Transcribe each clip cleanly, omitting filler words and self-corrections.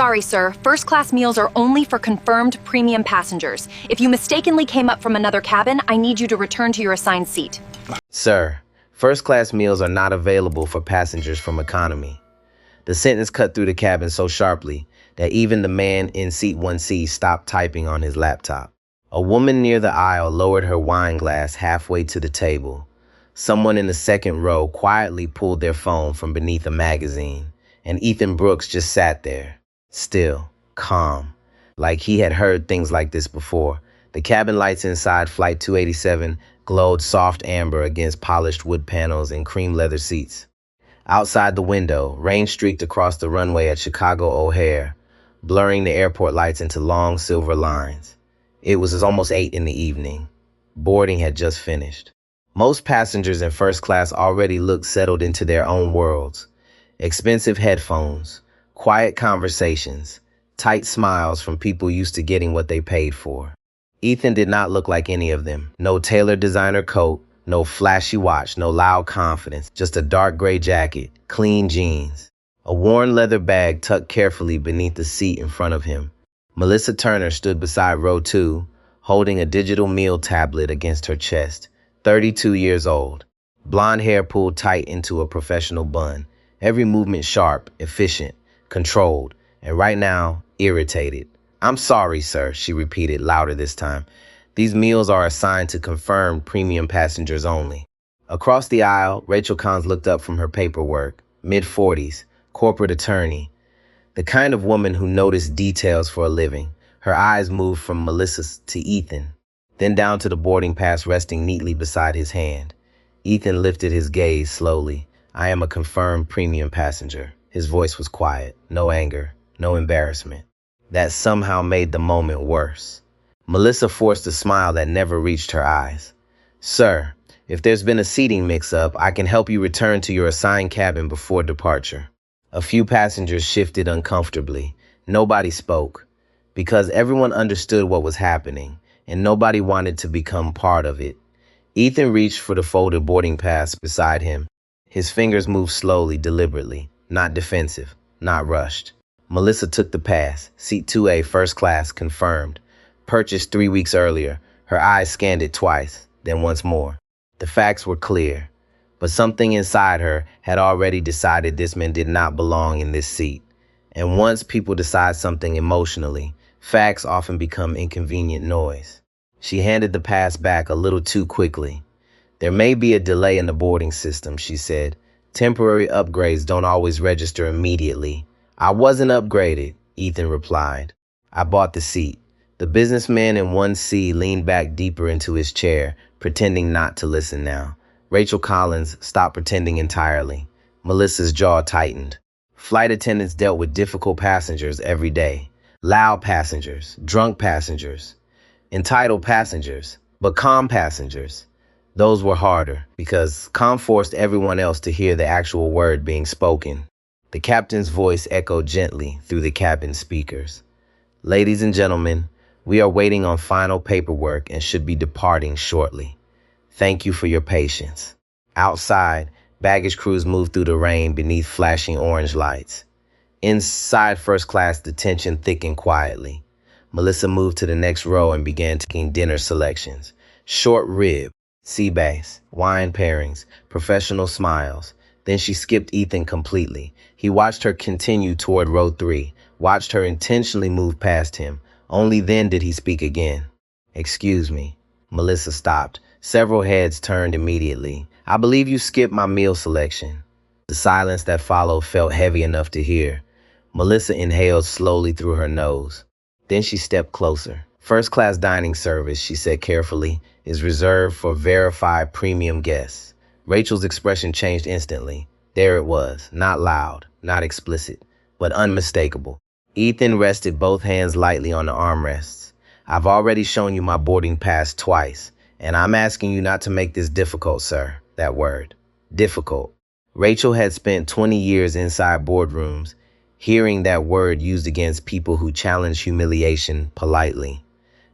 Sorry, sir. First-class meals are only for confirmed premium passengers. If you mistakenly came up from another cabin, I need you to return to your assigned seat. Sir, first-class meals are not available for passengers from economy. The sentence cut through the cabin so sharply that even the man in seat 1C stopped typing on his laptop. A woman near the aisle lowered her wine glass halfway to the table. Someone in the second row quietly pulled their phone from beneath a magazine, and Ethan Brooks just sat there, still, calm, like he had heard things like this before. The cabin lights inside Flight 287 glowed soft amber against polished wood panels and cream leather seats. Outside the window, rain streaked across the runway at Chicago O'Hare, blurring the airport lights into long silver lines. It was almost 8 in the evening. Boarding had just finished. Most passengers in first class already looked settled into their own worlds. Expensive headphones, quiet conversations, tight smiles from people used to getting what they paid for. Ethan did not look like any of them. No tailored designer coat, no flashy watch, no loud confidence, just a dark gray jacket, clean jeans, a worn leather bag tucked carefully beneath the seat in front of him. Melissa Turner stood beside row 2, holding a digital meal tablet against her chest, 32 years old. Blonde hair pulled tight into a professional bun, every movement sharp, efficient, controlled, and right now, irritated. "I'm sorry, sir," she repeated, louder this time. "These meals are assigned to confirmed premium passengers only." Across the aisle, Rachel Kahns looked up from her paperwork, mid-40s, corporate attorney, the kind of woman who noticed details for a living. Her eyes moved from Melissa to Ethan, then down to the boarding pass resting neatly beside his hand. Ethan lifted his gaze slowly. "I am a confirmed premium passenger." His voice was quiet, no anger, no embarrassment. That somehow made the moment worse. Melissa forced a smile that never reached her eyes. "Sir, if there's been a seating mix-up, I can help you return to your assigned cabin before departure." A few passengers shifted uncomfortably. Nobody spoke, because everyone understood what was happening, and nobody wanted to become part of it. Ethan reached for the folded boarding pass beside him. His fingers moved slowly, deliberately, not defensive, not rushed. Melissa took the pass, seat 2A, first class, confirmed. Purchased 3 weeks earlier. Her eyes scanned it twice, then once more. The facts were clear, but something inside her had already decided this man did not belong in this seat. And once people decide something emotionally, facts often become inconvenient noise. She handed the pass back a little too quickly. "There may be a delay in the boarding system," she said. "Temporary upgrades don't always register immediately." "I wasn't upgraded," Ethan replied. "I bought the seat." The businessman in 1C leaned back deeper into his chair, pretending not to listen now. Rachel Collins stopped pretending entirely. Melissa's jaw tightened. Flight attendants dealt with difficult passengers every day. Loud passengers, drunk passengers, entitled passengers, but calm passengers. Those were harder, because calm forced everyone else to hear the actual word being spoken. The captain's voice echoed gently through the cabin speakers. "Ladies and gentlemen, we are waiting on final paperwork and should be departing shortly. Thank you for your patience." Outside, baggage crews moved through the rain beneath flashing orange lights. Inside first class, the tension thickened quietly. Melissa moved to the next row and began taking dinner selections. Short rib, sea bass, wine pairings, professional smiles. Then she skipped Ethan completely. He watched her continue toward row 3, watched her intentionally move past him. Only then did he speak again. "Excuse me." Melissa stopped. Several heads turned immediately. "I believe you skipped my meal selection." The silence that followed felt heavy enough to hear. Melissa inhaled slowly through her nose. Then she stepped closer. "First-class dining service," she said carefully, "is reserved for verified premium guests." Rachel's expression changed instantly. There it was, not loud, not explicit, but unmistakable. Ethan rested both hands lightly on the armrests. "I've already shown you my boarding pass twice, and I'm asking you not to make this difficult, sir." That word, difficult. Rachel had spent 20 years inside boardrooms, hearing that word used against people who challenged humiliation politely.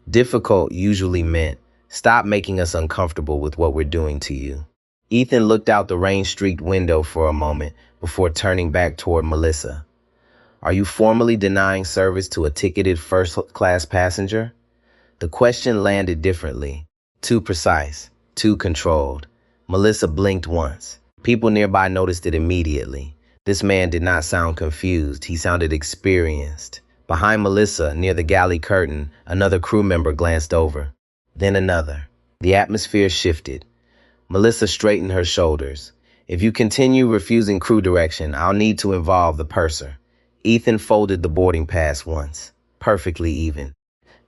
Difficult usually meant, "Stop making us uncomfortable with what we're doing to you." Ethan looked out the rain-streaked window for a moment before turning back toward Melissa. Are you formally denying service to a ticketed first-class passenger? The question landed differently. Too precise, too controlled. Melissa blinked once. People nearby noticed it immediately. This man did not sound confused. He sounded experienced. Behind Melissa, near the galley curtain, another crew member glanced over. Then another. The atmosphere shifted. Melissa straightened her shoulders. If you continue refusing crew direction, I'll need to involve the purser. Ethan folded the boarding pass once, perfectly even,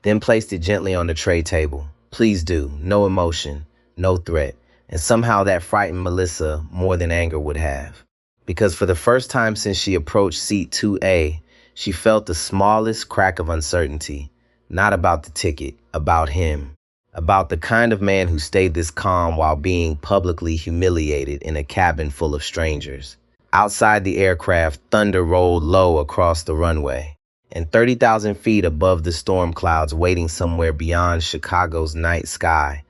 then placed it gently on the tray table. Please do. No emotion, no threat. And somehow that frightened Melissa more than anger would have. Because for the first time since she approached seat 2A, she felt the smallest crack of uncertainty. Not about the ticket, about him. About the kind of man who stayed this calm while being publicly humiliated in a cabin full of strangers. Outside the aircraft, thunder rolled low across the runway. And 30,000 feet above the storm clouds waiting somewhere beyond Chicago's night sky,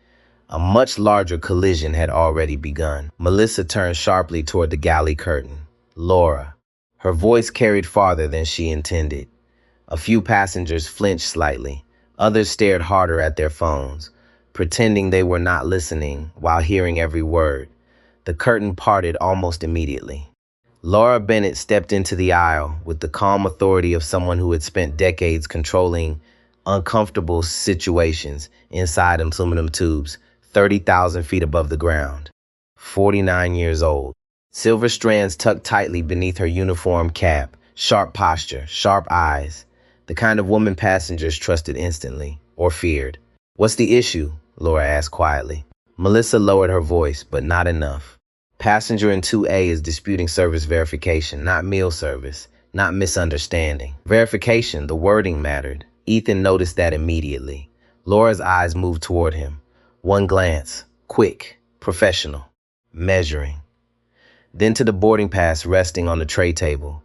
a much larger collision had already begun. Melissa turned sharply toward the galley curtain. Laura. Her voice carried farther than she intended. A few passengers flinched slightly. Others stared harder at their phones, pretending they were not listening while hearing every word. The curtain parted almost immediately. Laura Bennett stepped into the aisle with the calm authority of someone who had spent decades controlling uncomfortable situations inside aluminum tubes 30,000 feet above the ground. 49 years old. Silver strands tucked tightly beneath her uniform cap, sharp posture, sharp eyes. The kind of woman passengers trusted instantly, or feared. What's the issue? Laura asked quietly. Melissa lowered her voice, but not enough. Passenger in 2A is disputing service verification, not meal service, not misunderstanding. Verification, the wording mattered. Ethan noticed that immediately. Laura's eyes moved toward him. One glance, quick, professional, measuring. Then to the boarding pass resting on the tray table.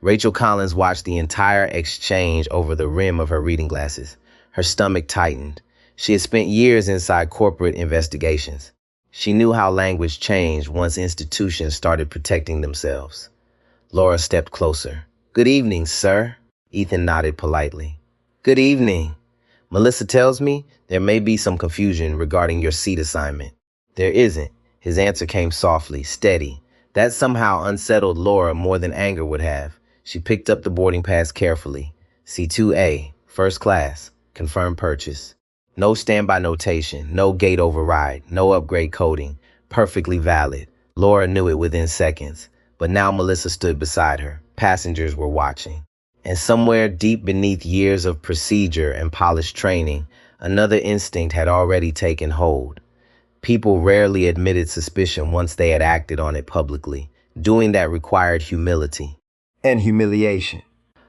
Rachel Collins watched the entire exchange over the rim of her reading glasses. Her stomach tightened. She had spent years inside corporate investigations. She knew how language changed once institutions started protecting themselves. Laura stepped closer. Good evening, sir. Ethan nodded politely. Good evening. Melissa tells me there may be some confusion regarding your seat assignment. There isn't. His answer came softly, steady. That somehow unsettled Laura more than anger would have. She picked up the boarding pass carefully. C2A, first class, confirmed purchase. No standby notation, no gate override, no upgrade coding. Perfectly valid. Laura knew it within seconds. But now Melissa stood beside her. Passengers were watching. And somewhere deep beneath years of procedure and polished training, another instinct had already taken hold. People rarely admitted suspicion once they had acted on it publicly. Doing that required humility. And humiliation.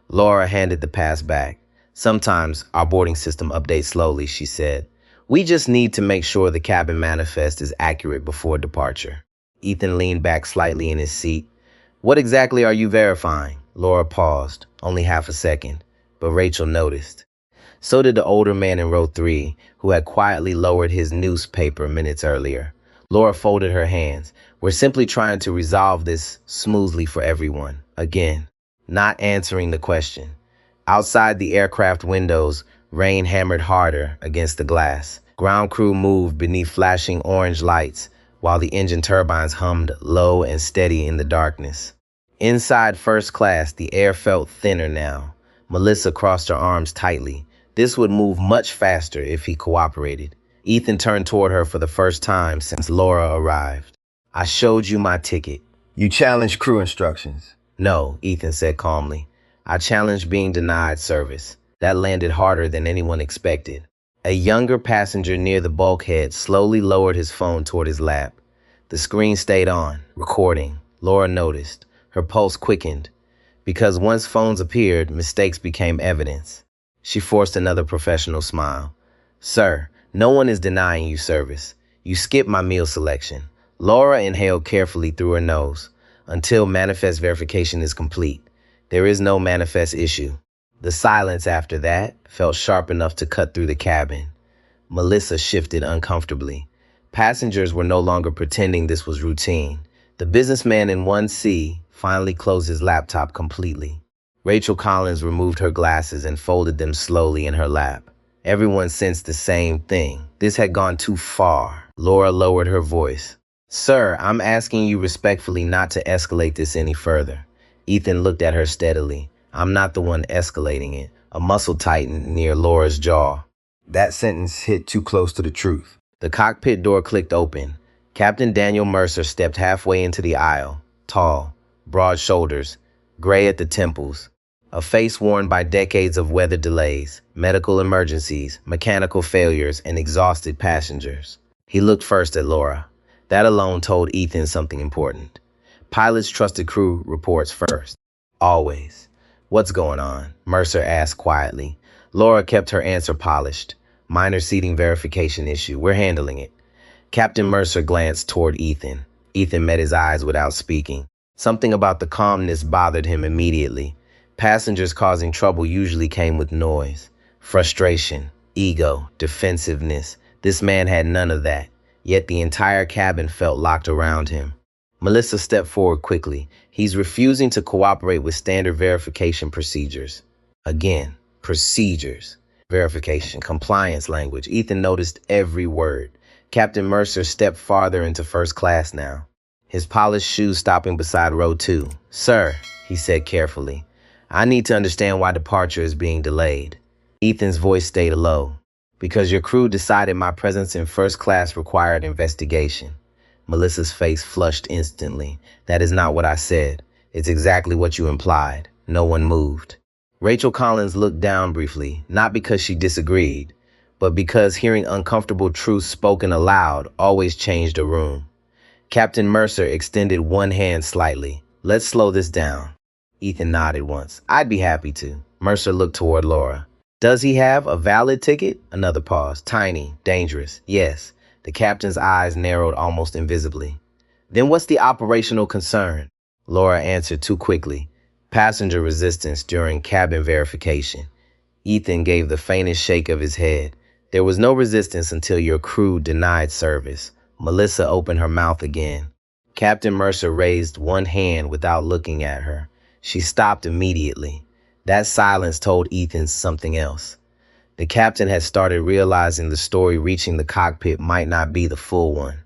Laura handed the pass back. Sometimes our boarding system updates slowly, she said. We just need to make sure the cabin manifest is accurate before departure. Ethan leaned back slightly in his seat. What exactly are you verifying? Laura paused, only half a second, but Rachel noticed. So did the older man in row 3, who had quietly lowered his newspaper minutes earlier. Laura folded her hands. We're simply trying to resolve this smoothly for everyone. Again, not answering the question. Outside the aircraft windows, rain hammered harder against the glass. Ground crew moved beneath flashing orange lights, while the engine turbines hummed low and steady in the darkness. Inside first class, the air felt thinner now. Melissa crossed her arms tightly. This would move much faster if he cooperated. Ethan turned toward her for the first time since Laura arrived. I showed you my ticket. You challenged crew instructions. No, Ethan said calmly. I challenged being denied service. That landed harder than anyone expected. A younger passenger near the bulkhead slowly lowered his phone toward his lap. The screen stayed on, recording. Laura noticed. Her pulse quickened. Because once phones appeared, mistakes became evidence. She forced another professional smile. Sir, no one is denying you service. You skipped my meal selection. Laura inhaled carefully through her nose. Until manifest verification is complete. There is no manifest issue. The silence after that felt sharp enough to cut through the cabin. Melissa shifted uncomfortably. Passengers were no longer pretending this was routine. The businessman in 1C finally closed his laptop completely. Rachel Collins removed her glasses and folded them slowly in her lap. Everyone sensed the same thing. This had gone too far. Laura lowered her voice. Sir, I'm asking you respectfully not to escalate this any further. Ethan looked at her steadily. I'm not the one escalating it. A muscle tightened near Laura's jaw. That sentence hit too close to the truth. The cockpit door clicked open. Captain Daniel Mercer stepped halfway into the aisle, tall, broad shoulders, gray at the temples, a face worn by decades of weather delays, medical emergencies, mechanical failures, and exhausted passengers. He looked first at Laura. That alone told Ethan something important. Pilots trusted crew reports first. Always. What's going on? Mercer asked quietly. Laura kept her answer polished. Minor seating verification issue. We're handling it. Captain Mercer glanced toward Ethan. Ethan met his eyes without speaking. Something about the calmness bothered him immediately. Passengers causing trouble usually came with noise, frustration, ego, defensiveness. This man had none of that, yet the entire cabin felt locked around him. Melissa stepped forward quickly. He's refusing to cooperate with standard verification procedures. Again, procedures. Verification, compliance language. Ethan noticed every word. Captain Mercer stepped farther into first class now, his polished shoes stopping beside row 2. Sir, he said carefully, I need to understand why departure is being delayed. Ethan's voice stayed low. Because your crew decided my presence in first class required investigation. Melissa's face flushed instantly. That is not what I said. It's exactly what you implied. No one moved. Rachel Collins looked down briefly, not because she disagreed, but because hearing uncomfortable truths spoken aloud always changed a room. Captain Mercer extended one hand slightly. Let's slow this down. Ethan nodded once. I'd be happy to. Mercer looked toward Laura. Does he have a valid ticket? Another pause. Tiny, dangerous. Yes. The captain's eyes narrowed almost invisibly. Then what's the operational concern? Laura answered too quickly. Passenger resistance during cabin verification. Ethan gave the faintest shake of his head. There was no resistance until your crew denied service. Melissa opened her mouth again. Captain Mercer raised one hand without looking at her. She stopped immediately. That silence told Ethan something else. The captain had started realizing the story reaching the cockpit might not be the full one.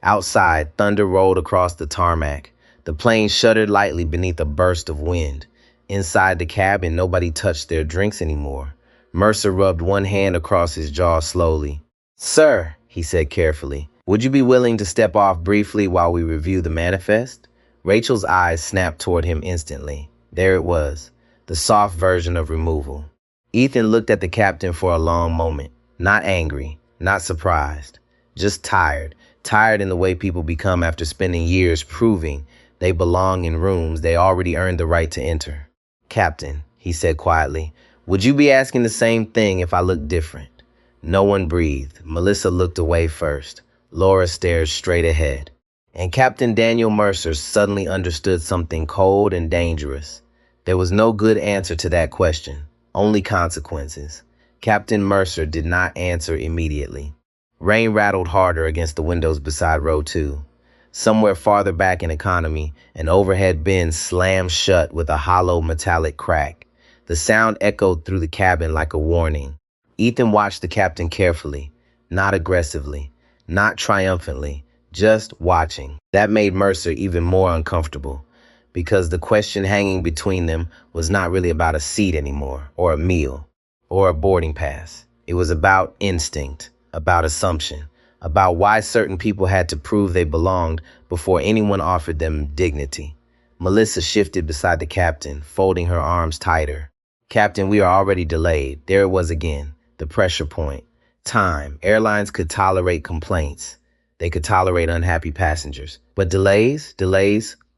Outside, thunder rolled across the tarmac. The plane shuddered lightly beneath a burst of wind. Inside the cabin, nobody touched their drinks anymore. Mercer rubbed one hand across his jaw slowly. Sir, he said carefully, would you be willing to step off briefly while we review the manifest? Rachel's eyes snapped toward him instantly. There it was, the soft version of removal. Ethan looked at the captain for a long moment, not angry, not surprised, just tired in the way people become after spending years proving they belong in rooms they already earned the right to enter. Captain, he said quietly, would you be asking the same thing if I looked different? No one breathed. Melissa looked away first. Laura stared straight ahead. And Captain Daniel Mercer suddenly understood something cold and dangerous. There was no good answer to that question, only consequences. Captain Mercer did not answer immediately. Rain rattled harder against the windows beside row 2. Somewhere farther back in economy, an overhead bin slammed shut with a hollow metallic crack. The sound echoed through the cabin like a warning. Ethan watched the captain carefully, not aggressively, not triumphantly, just watching. That made Mercer even more uncomfortable, because the question hanging between them was not really about a seat anymore, or a meal, or a boarding pass. It was about instinct, about assumption, about why certain people had to prove they belonged before anyone offered them dignity. Melissa shifted beside the captain, folding her arms tighter. Captain, we are already delayed. There it was again, the pressure point. Time. Airlines could tolerate complaints. They could tolerate unhappy passengers. But delays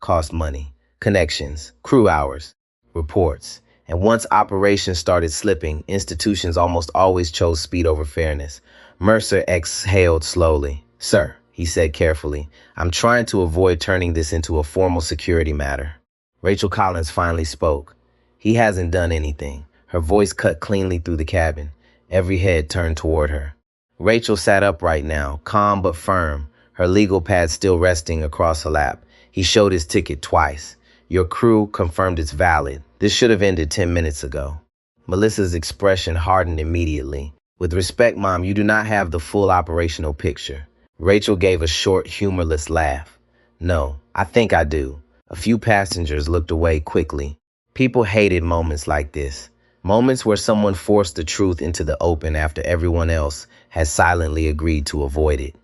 cost money. Connections, crew hours, reports. And once operations started slipping, institutions almost always chose speed over fairness. Mercer exhaled slowly. Sir, he said carefully, I'm trying to avoid turning this into a formal security matter. Rachel Collins finally spoke. He hasn't done anything. Her voice cut cleanly through the cabin. Every head turned toward her. Rachel sat upright now, calm but firm, her legal pad still resting across her lap. He showed his ticket twice. Your crew confirmed it's valid. This should have ended 10 minutes ago. Melissa's expression hardened immediately. With respect, Mom, you do not have the full operational picture. Rachel gave a short, humorless laugh. No, I think I do. A few passengers looked away quickly. People hated moments like this. Moments where someone forced the truth into the open after everyone else has silently agreed to avoid it.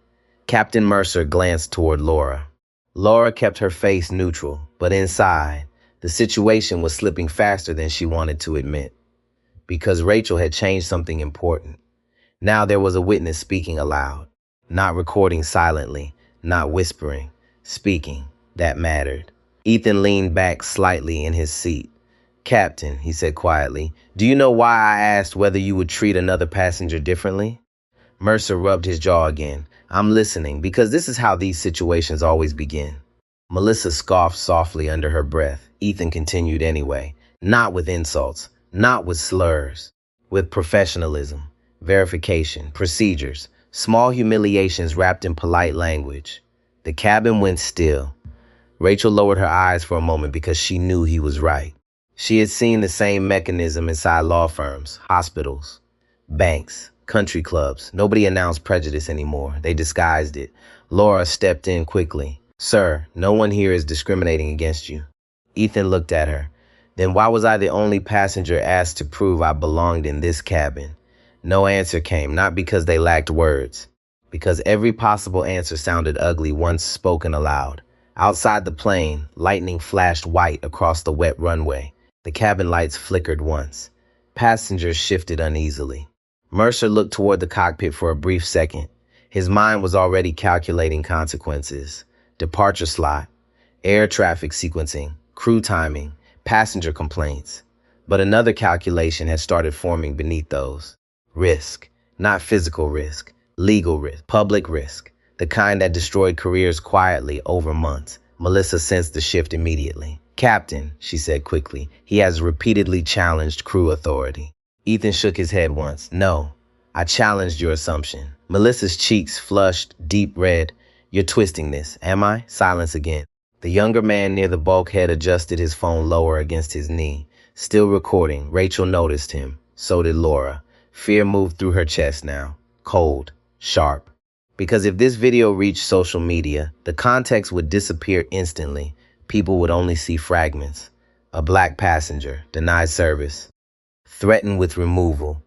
Captain Mercer glanced toward Laura. Laura kept her face neutral, but inside, the situation was slipping faster than she wanted to admit. Because Rachel had changed something important. Now there was a witness speaking aloud, not recording silently, not whispering, speaking. That mattered. Ethan leaned back slightly in his seat. Captain, he said quietly, do you know why I asked whether you would treat another passenger differently? Mercer rubbed his jaw again. I'm listening, because this is how these situations always begin. Melissa scoffed softly under her breath. Ethan continued anyway, not with insults, not with slurs, with professionalism, verification, procedures, small humiliations wrapped in polite language. The cabin went still. Rachel lowered her eyes for a moment because she knew he was right. She had seen the same mechanism inside law firms, hospitals, banks, country clubs. Nobody announced prejudice anymore. They disguised it. Laura stepped in quickly. Sir, no one here is discriminating against you. Ethan looked at her. Then why was I the only passenger asked to prove I belonged in this cabin? No answer came, not because they lacked words, because every possible answer sounded ugly once spoken aloud. Outside the plane, lightning flashed white across the wet runway. The cabin lights flickered once. Passengers shifted uneasily. Mercer looked toward the cockpit for a brief second. His mind was already calculating consequences. Departure slot, air traffic sequencing, crew timing, passenger complaints. But another calculation had started forming beneath those. Risk, not physical risk, legal risk, public risk, the kind that destroyed careers quietly over months. Melissa sensed the shift immediately. Captain, she said quickly, he has repeatedly challenged crew authority. Ethan shook his head once. No, I challenged your assumption. Melissa's cheeks flushed deep red. You're twisting this, am I? Silence again. The younger man near the bulkhead adjusted his phone lower against his knee. Still recording, Rachel noticed him. So did Laura. Fear moved through her chest now. Cold, sharp. Because if this video reached social media, the context would disappear instantly. People would only see fragments. A black passenger, denied service, threatened with removal.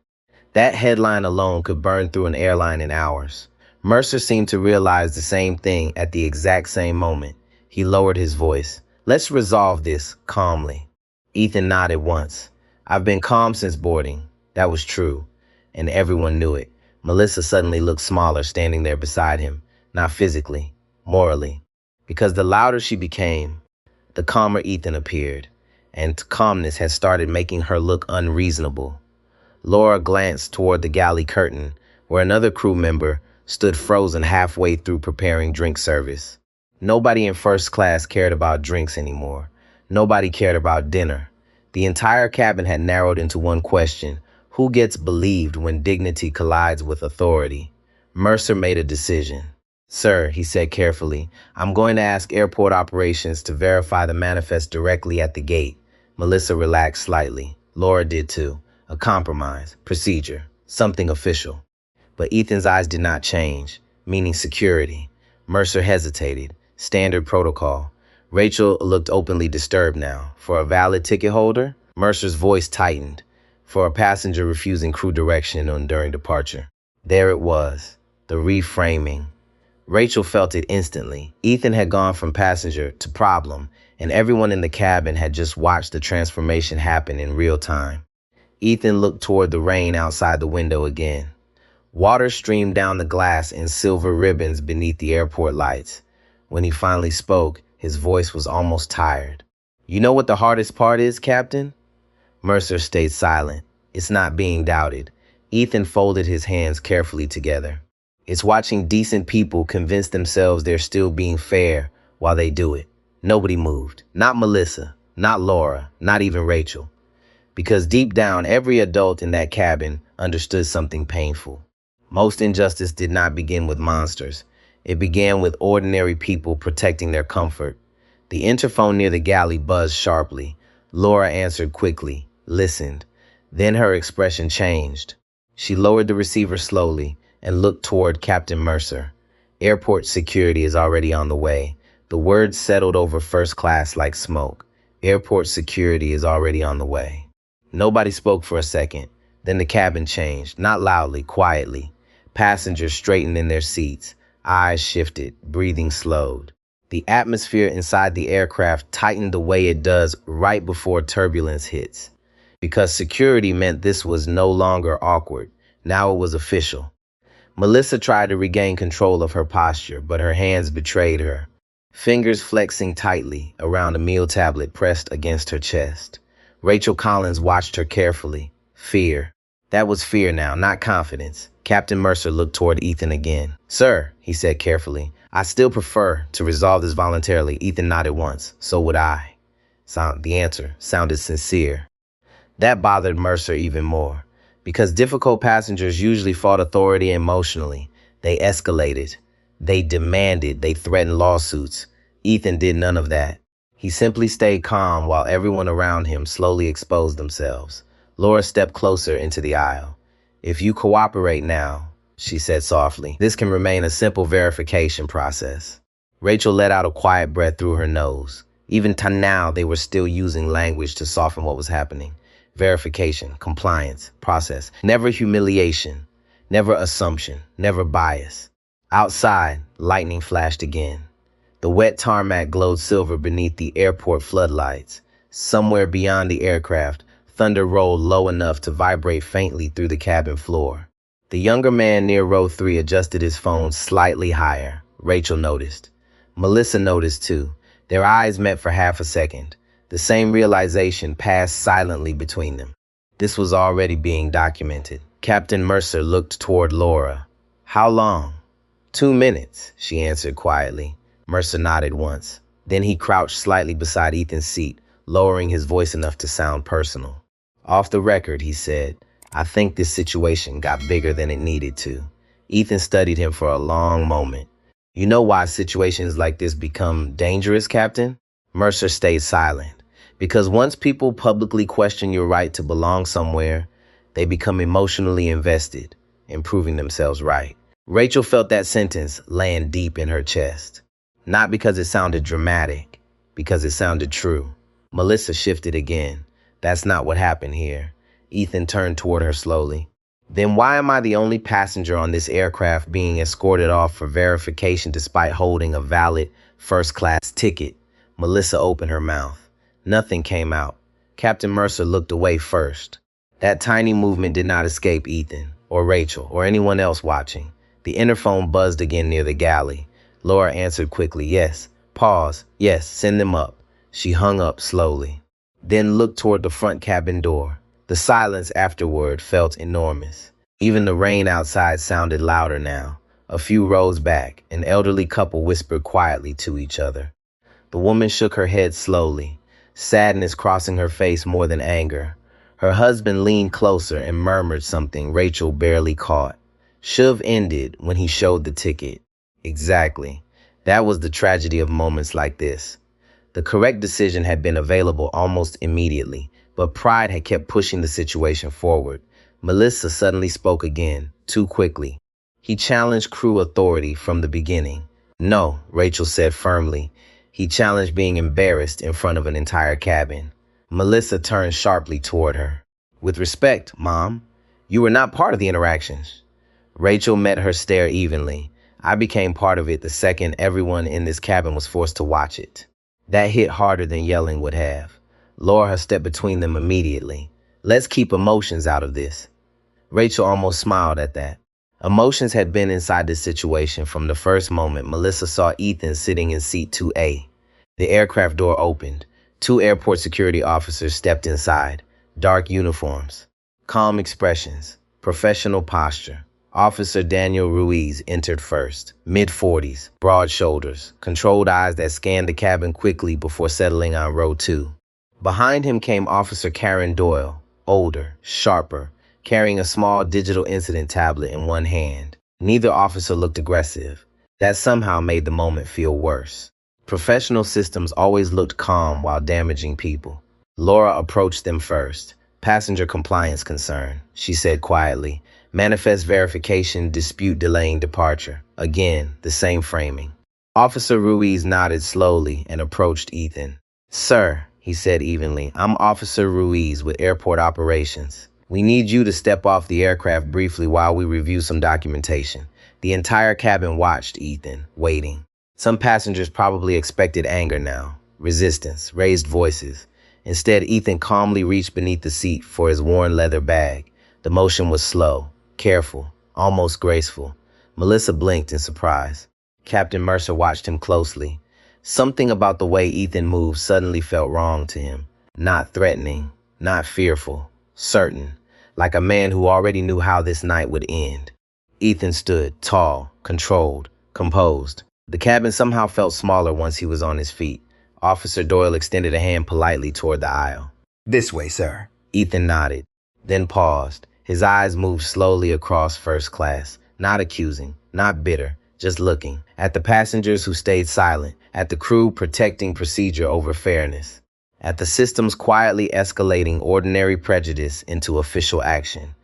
That headline alone could burn through an airline in hours. Mercer seemed to realize the same thing at the exact same moment. He lowered his voice. Let's resolve this calmly. Ethan nodded once. I've been calm since boarding. That was true, and everyone knew it. Melissa suddenly looked smaller standing there beside him, not physically, morally. Because the louder she became, the calmer Ethan appeared, and calmness had started making her look unreasonable. Laura glanced toward the galley curtain, where another crew member stood frozen halfway through preparing drink service. Nobody in first class cared about drinks anymore. Nobody cared about dinner. The entire cabin had narrowed into one question. Who gets believed when dignity collides with authority? Mercer made a decision. Sir, he said carefully, I'm going to ask airport operations to verify the manifest directly at the gate. Melissa relaxed slightly. Laura did too. A compromise, procedure, something official. But Ethan's eyes did not change, meaning security. Mercer hesitated. Standard protocol. Rachel looked openly disturbed now. For a valid ticket holder? Mercer's voice tightened. For a passenger refusing crew direction during departure. There it was, the reframing. Rachel felt it instantly. Ethan had gone from passenger to problem, and everyone in the cabin had just watched the transformation happen in real time. Ethan looked toward the rain outside the window again. Water streamed down the glass in silver ribbons beneath the airport lights. When he finally spoke, his voice was almost tired. You know what the hardest part is, Captain? Mercer stayed silent. It's not being doubted. Ethan folded his hands carefully together. It's watching decent people convince themselves they're still being fair while they do it. Nobody moved. Not Melissa, not Laura, not even Rachel. Because deep down, every adult in that cabin understood something painful. Most injustice did not begin with monsters. It began with ordinary people protecting their comfort. The interphone near the galley buzzed sharply. Laura answered quickly, listened. Then her expression changed. She lowered the receiver slowly and looked toward Captain Mercer. Airport security is already on the way. The words settled over first class like smoke. Airport security is already on the way. Nobody spoke for a second. Then the cabin changed, not loudly, quietly. Passengers straightened in their seats. Eyes shifted, breathing slowed. The atmosphere inside the aircraft tightened the way it does right before turbulence hits. Because security meant this was no longer awkward. Now it was official. Melissa tried to regain control of her posture, but her hands betrayed her. Fingers flexing tightly around a meal tablet pressed against her chest. Rachel Collins watched her carefully. Fear. That was fear now, not confidence. Captain Mercer looked toward Ethan again. "Sir," he said carefully, "I still prefer to resolve this voluntarily." Ethan nodded once. "So would I." The answer sounded sincere. That bothered Mercer even more, because difficult passengers usually fought authority emotionally. They escalated. They demanded. They threatened lawsuits. Ethan did none of that. He simply stayed calm while everyone around him slowly exposed themselves. Laura stepped closer into the aisle. "If you cooperate now," she said softly, "this can remain a simple verification process." Rachel let out a quiet breath through her nose. Even to now, they were still using language to soften what was happening. Verification, compliance, process. Never humiliation, never assumption, never bias. Outside, lightning flashed again. The wet tarmac glowed silver beneath the airport floodlights. Somewhere beyond the aircraft, thunder rolled low enough to vibrate faintly through the cabin floor. The younger man near row 3 adjusted his phone slightly higher. Rachel noticed. Melissa noticed too. Their eyes met for half a second. The same realization passed silently between them. This was already being documented. Captain Mercer looked toward Laura. "How long?" "2 minutes," she answered quietly. Mercer nodded once. Then he crouched slightly beside Ethan's seat, lowering his voice enough to sound personal. "Off the record," he said, "I think this situation got bigger than it needed to." Ethan studied him for a long moment. "You know why situations like this become dangerous, Captain?" Mercer stayed silent. "Because once people publicly question your right to belong somewhere, they become emotionally invested in proving themselves right." Rachel felt that sentence land deep in her chest. Not because it sounded dramatic, because it sounded true. Melissa shifted again. "That's not what happened here." Ethan turned toward her slowly. "Then why am I the only passenger on this aircraft being escorted off for verification despite holding a valid first-class ticket?" Melissa opened her mouth. Nothing came out. Captain Mercer looked away first. That tiny movement did not escape Ethan, or Rachel, or anyone else watching. The interphone buzzed again near the galley. Laura answered quickly, "Yes." Pause. "Yes, send them up." She hung up slowly, then looked toward the front cabin door. The silence afterward felt enormous. Even the rain outside sounded louder now. A few rows back, an elderly couple whispered quietly to each other. The woman shook her head slowly, sadness crossing her face more than anger. Her husband leaned closer and murmured something Rachel barely caught. "Should've ended when he showed the ticket." Exactly. That was the tragedy of moments like this. The correct decision had been available almost immediately, but pride had kept pushing the situation forward. Melissa suddenly spoke again, too quickly. "He challenged crew authority from the beginning." "No," Rachel said firmly. "He challenged being embarrassed in front of an entire cabin." Melissa turned sharply toward her. "With respect, Mom, you were not part of the interactions." Rachel met her stare evenly. "I became part of it the second everyone in this cabin was forced to watch it." That hit harder than yelling would have. Laura stepped between them immediately. "Let's keep emotions out of this." Rachel almost smiled at that. Emotions had been inside this situation from the first moment Melissa saw Ethan sitting in seat 2A. The aircraft door opened. 2 airport security officers stepped inside. Dark uniforms, calm expressions, professional posture. Officer Daniel Ruiz entered first, mid-40s, broad shoulders, controlled eyes that scanned the cabin quickly before settling on row 2. Behind him came Officer Karen Doyle, older, sharper, carrying a small digital incident tablet in one hand. Neither officer looked aggressive. That somehow made the moment feel worse. Professional systems always looked calm while damaging people. Laura approached them first. Passenger compliance concern, she said quietly. Manifest verification, dispute delaying departure. Again, the same framing. Officer Ruiz nodded slowly and approached Ethan. Sir, he said evenly, I'm Officer Ruiz with Airport Operations. We need you to step off the aircraft briefly while we review some documentation. The entire cabin watched Ethan, waiting. Some passengers probably expected anger now, resistance, raised voices. Instead, Ethan calmly reached beneath the seat for his worn leather bag. The motion was slow, careful, almost graceful. Melissa blinked in surprise. Captain Mercer watched him closely. Something about the way Ethan moved suddenly felt wrong to him. Not threatening, not fearful, certain, like a man who already knew how this night would end. Ethan stood, tall, controlled, composed. The cabin somehow felt smaller once he was on his feet. Officer Doyle extended a hand politely toward the aisle. This way, sir. Ethan nodded, then paused. His eyes moved slowly across first class, not accusing, not bitter, just looking. At the passengers who stayed silent, at the crew protecting procedure over fairness, at the systems quietly escalating ordinary prejudice into official action.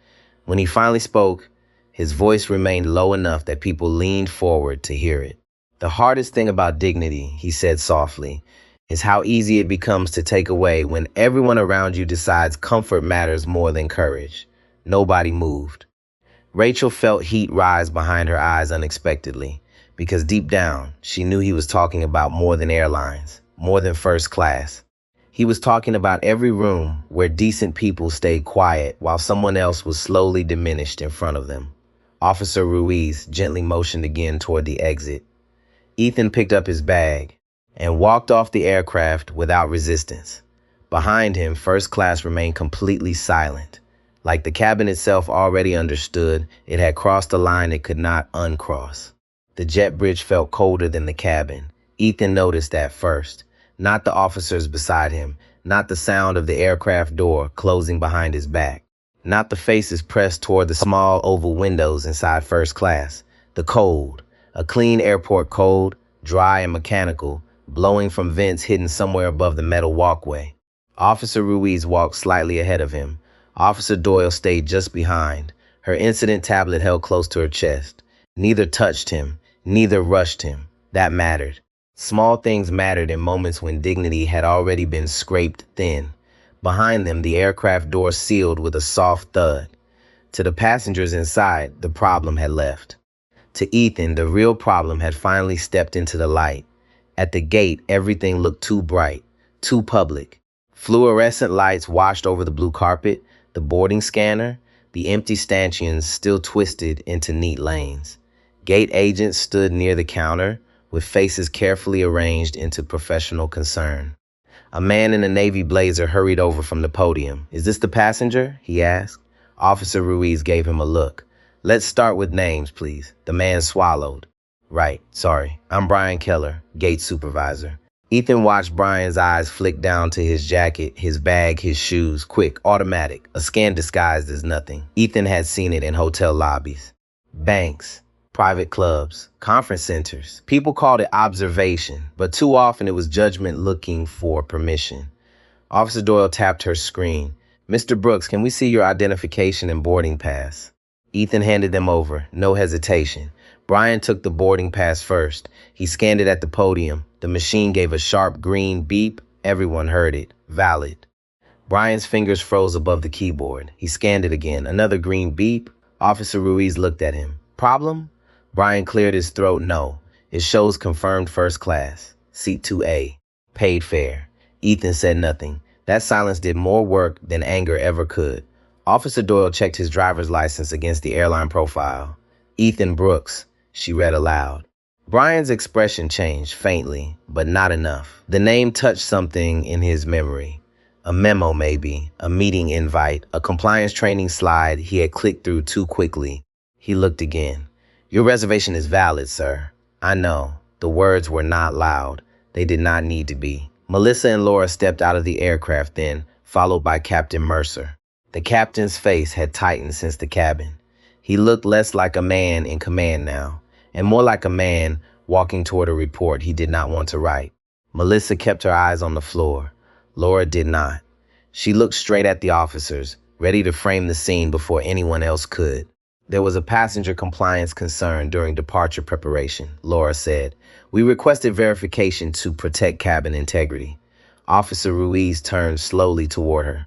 When he finally spoke, his voice remained low enough that people leaned forward to hear it. The hardest thing about dignity, he said softly, is how easy it becomes to take away when everyone around you decides comfort matters more than courage. Nobody moved. Rachel felt heat rise behind her eyes unexpectedly, because deep down, she knew he was talking about more than airlines, more than first class. He was talking about every room where decent people stayed quiet while someone else was slowly diminished in front of them. Officer Ruiz gently motioned again toward the exit. Ethan picked up his bag and walked off the aircraft without resistance. Behind him, first class remained completely silent. Like the cabin itself already understood, it had crossed a line it could not uncross. The jet bridge felt colder than the cabin. Ethan noticed that first. Not the officers beside him, not the sound of the aircraft door closing behind his back, not the faces pressed toward the small oval windows inside first class. The cold, a clean airport cold, dry and mechanical, blowing from vents hidden somewhere above the metal walkway. Officer Ruiz walked slightly ahead of him. Officer Doyle stayed just behind, her incident tablet held close to her chest. Neither touched him, neither rushed him. That mattered. Small things mattered in moments when dignity had already been scraped thin. Behind them, the aircraft door sealed with a soft thud. To the passengers inside, the problem had left. To Ethan, the real problem had finally stepped into the light. At the gate, everything looked too bright, too public. Fluorescent lights washed over the blue carpet, the boarding scanner, the empty stanchions still twisted into neat lanes. Gate agents stood near the counter, with faces carefully arranged into professional concern. A man in a navy blazer hurried over from the podium. "Is this the passenger?" he asked. Officer Ruiz gave him a look. "Let's start with names, please." The man swallowed. "Right, sorry. I'm Brian Keller, gate supervisor." Ethan watched Brian's eyes flick down to his jacket, his bag, his shoes. Quick, automatic, a scan disguised as nothing. Ethan had seen it in hotel lobbies, banks, private clubs, conference centers. People called it observation, but too often it was judgment looking for permission. Officer Doyle tapped her screen. "Mr. Brooks, can we see your identification and boarding pass?" Ethan handed them over, no hesitation. Brian took the boarding pass first. He scanned it at the podium. The machine gave a sharp green beep. Everyone heard it. Valid. Brian's fingers froze above the keyboard. He scanned it again. Another green beep. Officer Ruiz looked at him. "Problem?" Brian cleared his throat. "No. It shows confirmed first class. Seat 2A. Paid fare." Ethan said nothing. That silence did more work than anger ever could. Officer Doyle checked his driver's license against the airline profile. "Ethan Brooks," she read aloud. Brian's expression changed faintly, but not enough. The name touched something in his memory. A memo, maybe, a meeting invite, a compliance training slide he had clicked through too quickly. He looked again. "Your reservation is valid, sir." "I know." The words were not loud. They did not need to be. Melissa and Laura stepped out of the aircraft then, followed by Captain Mercer. The captain's face had tightened since the cabin. He looked less like a man in command now, and more like a man walking toward a report he did not want to write. Melissa kept her eyes on the floor. Laura did not. She looked straight at the officers, ready to frame the scene before anyone else could. There was a passenger compliance concern during departure preparation, Laura said. We requested verification to protect cabin integrity. Officer Ruiz turned slowly toward her.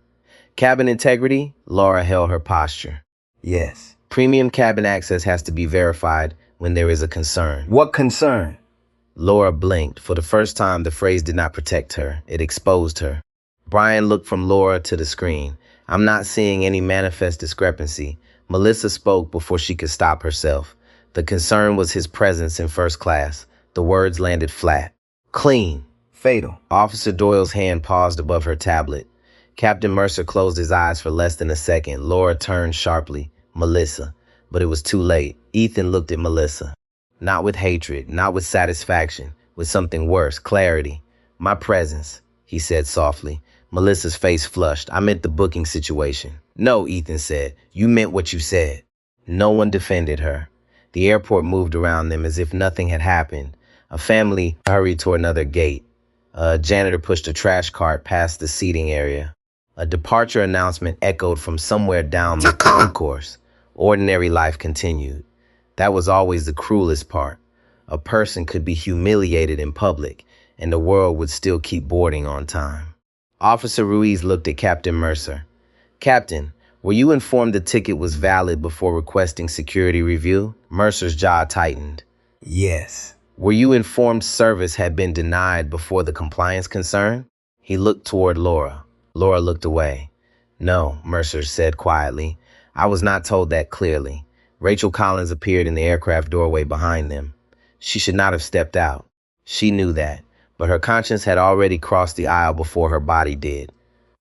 Cabin integrity? Laura held her posture. Yes. Premium cabin access has to be verified when there is a concern. What concern? Laura blinked. For the first time, the phrase did not protect her. It exposed her. Brian looked from Laura to the screen. I'm not seeing any manifest discrepancy. Melissa spoke before she could stop herself. The concern was his presence in first class. The words landed flat. Clean. Fatal. Officer Doyle's hand paused above her tablet. Captain Mercer closed his eyes for less than a second. Laura turned sharply. Melissa. But it was too late. Ethan looked at Melissa. Not with hatred, not with satisfaction, with something worse, clarity. My presence, he said softly. Melissa's face flushed. I meant the booking situation. No, Ethan said. You meant what you said. No one defended her. The airport moved around them as if nothing had happened. A family hurried to another gate. A janitor pushed a trash cart past the seating area. A departure announcement echoed from somewhere down the concourse. Ordinary life continued. That was always the cruelest part. A person could be humiliated in public, and the world would still keep boarding on time. Officer Ruiz looked at Captain Mercer. Captain, were you informed the ticket was valid before requesting security review? Mercer's jaw tightened. Yes. Were you informed service had been denied before the compliance concern? He looked toward Laura. Laura looked away. No, Mercer said quietly. I was not told that clearly. Rachel Collins appeared in the aircraft doorway behind them. She should not have stepped out. She knew that, but her conscience had already crossed the aisle before her body did.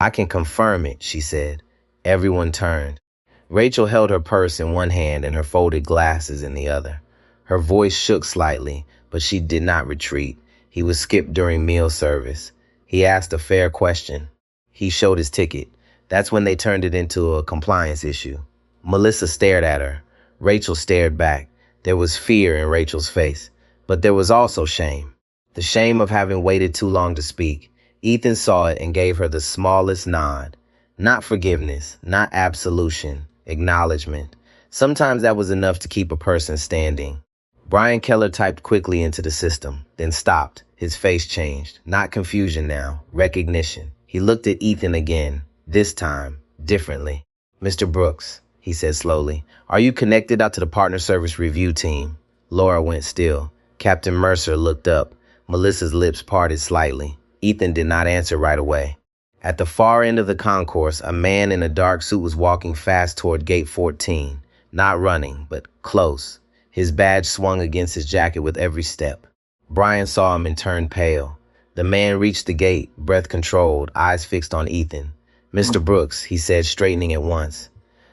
I can confirm it, she said. Everyone turned. Rachel held her purse in one hand and her folded glasses in the other. Her voice shook slightly, but she did not retreat. He was skipped during meal service. He asked a fair question. He showed his ticket. That's when they turned it into a compliance issue. Melissa stared at her. Rachel stared back. There was fear in Rachel's face, but there was also shame. The shame of having waited too long to speak. Ethan saw it and gave her the smallest nod. Not forgiveness, not absolution, acknowledgement. Sometimes that was enough to keep a person standing. Brian Keller typed quickly into the system, then stopped. His face changed. Not confusion now, recognition. He looked at Ethan again, this time, differently. Mr. Brooks, he said slowly, are you connected out to the partner service review team? Laura went still. Captain Mercer looked up. Melissa's lips parted slightly. Ethan did not answer right away. At the far end of the concourse, a man in a dark suit was walking fast toward gate 14. Not running, but close. His badge swung against his jacket with every step. Brian saw him and turned pale. The man reached the gate, breath controlled, eyes fixed on Ethan. Mr. Brooks, he said, straightening at once.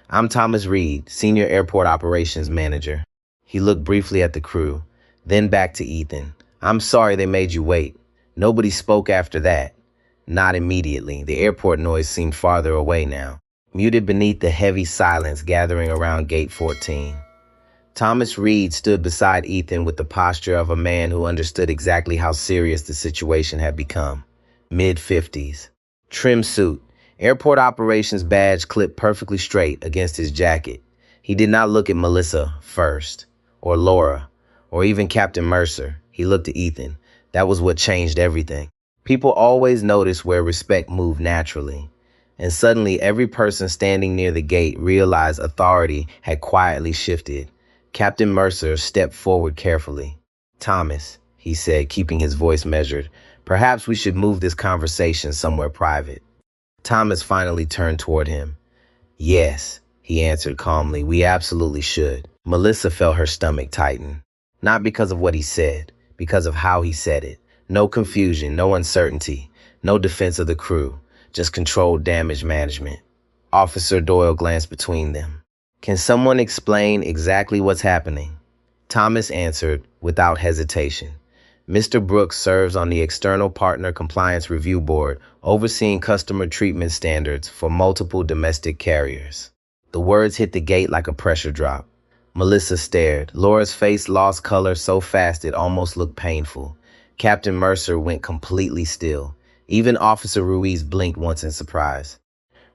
I'm Thomas Reed, Senior Airport Operations Manager. He looked briefly at the crew, then back to Ethan. I'm sorry they made you wait. Nobody spoke after that. Not immediately. The airport noise seemed farther away now, muted beneath the heavy silence gathering around gate 14. Thomas Reed stood beside Ethan with the posture of a man who understood exactly how serious the situation had become. Mid-50s. Trim suit. Airport operations badge clipped perfectly straight against his jacket. He did not look at Melissa first, or Laura, or even Captain Mercer. He looked at Ethan. That was what changed everything. People always noticed where respect moved naturally. And suddenly every person standing near the gate realized authority had quietly shifted. Captain Mercer stepped forward carefully. Thomas, he said, keeping his voice measured, perhaps we should move this conversation somewhere private. Thomas finally turned toward him. Yes, he answered calmly, we absolutely should. Melissa felt her stomach tighten. Not because of what he said, because of how he said it. No confusion, no uncertainty, no defense of the crew, just controlled damage management. Officer Doyle glanced between them. Can someone explain exactly what's happening? Thomas answered without hesitation. Mr. Brooks serves on the External Partner Compliance Review Board, overseeing customer treatment standards for multiple domestic carriers. The words hit the gate like a pressure drop. Melissa stared. Laura's face lost color so fast it almost looked painful. Captain Mercer went completely still. Even Officer Ruiz blinked once in surprise.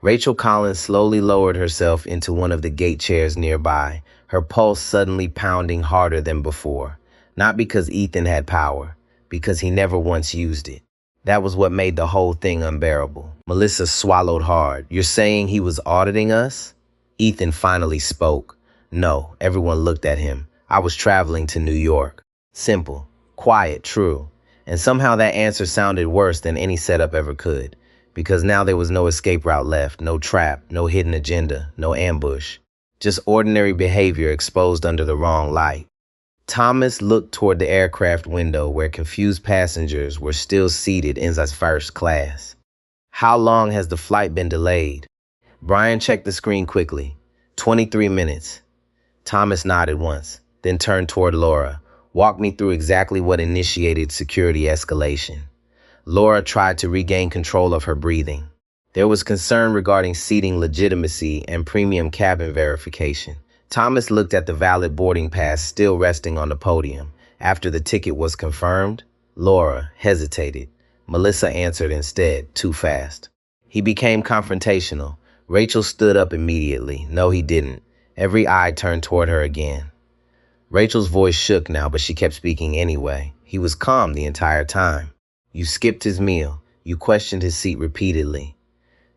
Rachel Collins slowly lowered herself into one of the gate chairs nearby, her pulse suddenly pounding harder than before. Not because Ethan had power, because he never once used it. That was what made the whole thing unbearable. Melissa swallowed hard. You're saying he was auditing us? Ethan finally spoke. No, everyone looked at him. I was traveling to New York. Simple, quiet, true. And somehow that answer sounded worse than any setup ever could. Because now there was no escape route left, no trap, no hidden agenda, no ambush. Just ordinary behavior exposed under the wrong light. Thomas looked toward the aircraft window where confused passengers were still seated in his first class. How long has the flight been delayed? Brian checked the screen quickly. 23 minutes. Thomas nodded once, then turned toward Laura. Walk me through exactly what initiated security escalation. Laura tried to regain control of her breathing. There was concern regarding seating legitimacy and premium cabin verification. Thomas looked at the valid boarding pass still resting on the podium. After the ticket was confirmed, Laura hesitated. Melissa answered instead, too fast. He became confrontational. Rachel stood up immediately. No, he didn't. Every eye turned toward her again. Rachel's voice shook now, but she kept speaking anyway. He was calm the entire time. You skipped his meal. You questioned his seat repeatedly.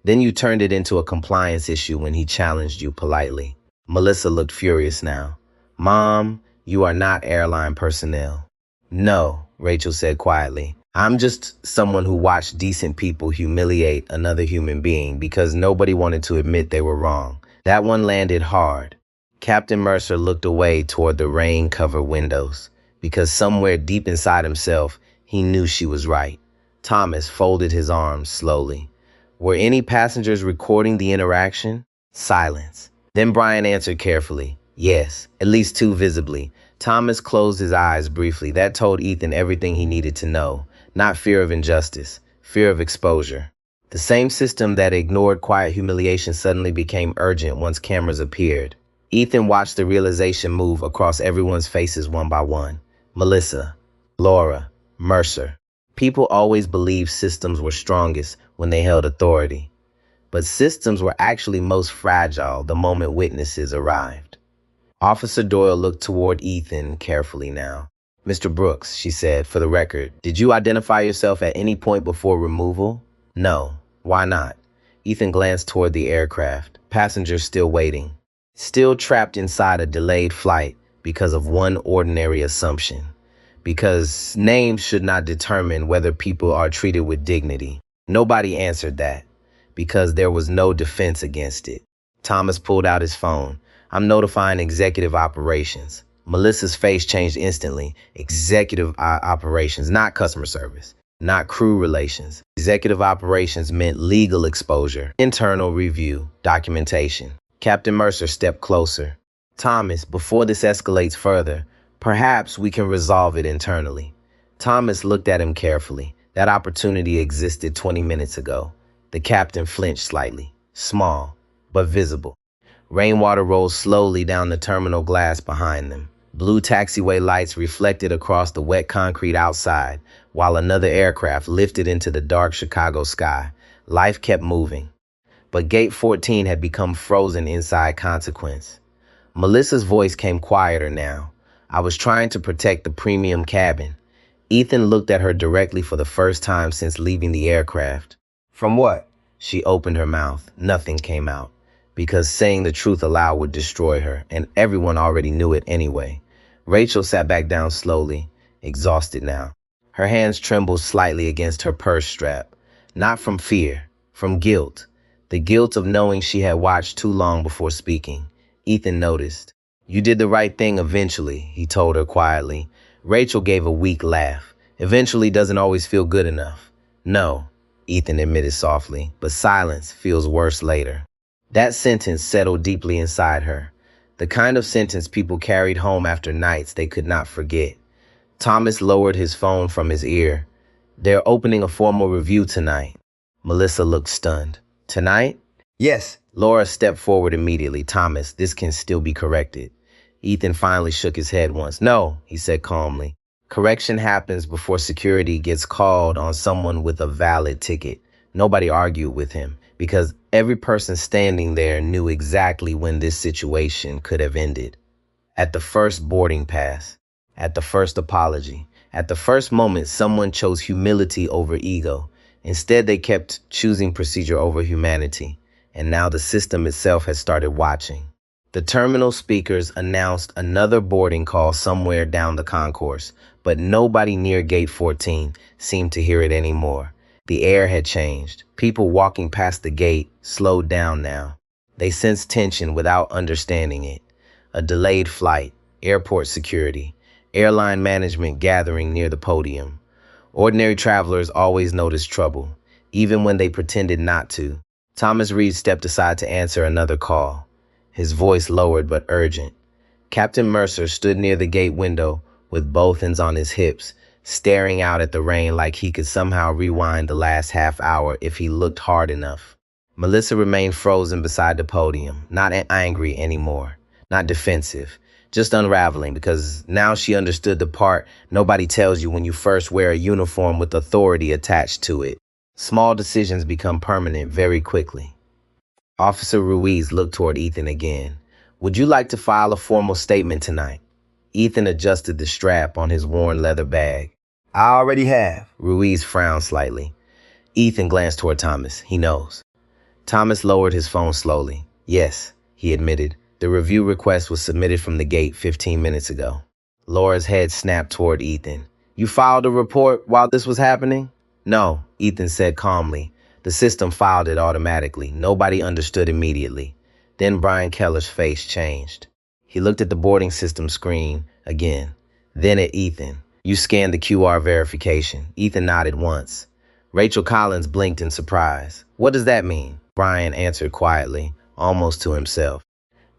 Then you turned it into a compliance issue when he challenged you politely. Melissa looked furious now. Mom, you are not airline personnel. No, Rachel said quietly. I'm just someone who watched decent people humiliate another human being because nobody wanted to admit they were wrong. That one landed hard. Captain Mercer looked away toward the rain-covered windows because somewhere deep inside himself, he knew she was right. Thomas folded his arms slowly. Were any passengers recording the interaction? Silence. Then Brian answered carefully. Yes, at least two visibly. Thomas closed his eyes briefly. That told Ethan everything he needed to know. Not fear of injustice, fear of exposure. The same system that ignored quiet humiliation suddenly became urgent once cameras appeared. Ethan watched the realization move across everyone's faces one by one. Melissa, Laura, Mercer. People always believed systems were strongest when they held authority. But systems were actually most fragile the moment witnesses arrived. Officer Doyle looked toward Ethan carefully now. Mr. Brooks, she said, for the record, did you identify yourself at any point before removal? No. Why not? Ethan glanced toward the aircraft, passengers still waiting, still trapped inside a delayed flight because of one ordinary assumption. Because names should not determine whether people are treated with dignity. Nobody answered that, because there was no defense against it. Thomas pulled out his phone. I'm notifying executive operations. Melissa's face changed instantly. Executive operations, not customer service, not crew relations. Executive operations meant legal exposure, internal review, documentation. Captain Mercer stepped closer. Thomas, before this escalates further, perhaps we can resolve it internally. Thomas looked at him carefully. That opportunity existed 20 minutes ago. The captain flinched slightly, small, but visible. Rainwater rolled slowly down the terminal glass behind them. Blue taxiway lights reflected across the wet concrete outside, while another aircraft lifted into the dark Chicago sky. Life kept moving. But Gate 14 had become frozen inside consequence. Melissa's voice came quieter now. I was trying to protect the premium cabin. Ethan looked at her directly for the first time since leaving the aircraft. From what? She opened her mouth. Nothing came out. Because saying the truth aloud would destroy her, and everyone already knew it anyway. Rachel sat back down slowly, exhausted now. Her hands trembled slightly against her purse strap. Not from fear, from guilt. The guilt of knowing she had watched too long before speaking. Ethan noticed. You did the right thing eventually, he told her quietly. Rachel gave a weak laugh. Eventually doesn't always feel good enough. No, Ethan admitted softly, but silence feels worse later. That sentence settled deeply inside her. The kind of sentence people carried home after nights they could not forget. Thomas lowered his phone from his ear. They're opening a formal review tonight. Melissa looked stunned. Tonight? Yes. Laura stepped forward immediately. Thomas, this can still be corrected. Ethan finally shook his head once. No, he said calmly. Correction happens before security gets called on someone with a valid ticket. Nobody argued with him. because every person standing there knew exactly when this situation could have ended. At the first boarding pass, at the first apology, at the first moment someone chose humility over ego. Instead, they kept choosing procedure over humanity, and now the system itself has started watching. The terminal speakers announced another boarding call somewhere down the concourse, but nobody near gate 14 seemed to hear it anymore. The air had changed. People walking past the gate slowed down now. They sensed tension without understanding it. A delayed flight, airport security, airline management gathering near the podium. Ordinary travelers always noticed trouble, even when they pretended not to. Thomas Reed stepped aside to answer another call, his voice lowered but urgent. Captain Mercer stood near the gate window with both hands on his hips, staring out at the rain like he could somehow rewind the last half hour if he looked hard enough. Melissa remained frozen beside the podium, not angry anymore, not defensive, just unraveling, because now she understood the part nobody tells you when you first wear a uniform with authority attached to it. Small decisions become permanent very quickly. Officer Ruiz looked toward Ethan again. "Would you like to file a formal statement tonight?" Ethan adjusted the strap on his worn leather bag. I already have. Ruiz frowned slightly. Ethan glanced toward Thomas. "He knows." Thomas lowered his phone slowly. "Yes," he admitted. "The review request was submitted from the gate 15 minutes ago." Laura's head snapped toward Ethan. "You filed a report while this was happening?" "No," Ethan said calmly. "The system filed it automatically. Nobody understood immediately." Then Brian Keller's face changed. He looked at the boarding system screen again, then at Ethan. "You scanned the QR verification." Ethan nodded once. Rachel Collins blinked in surprise. "What does that mean?" Brian answered quietly, almost to himself.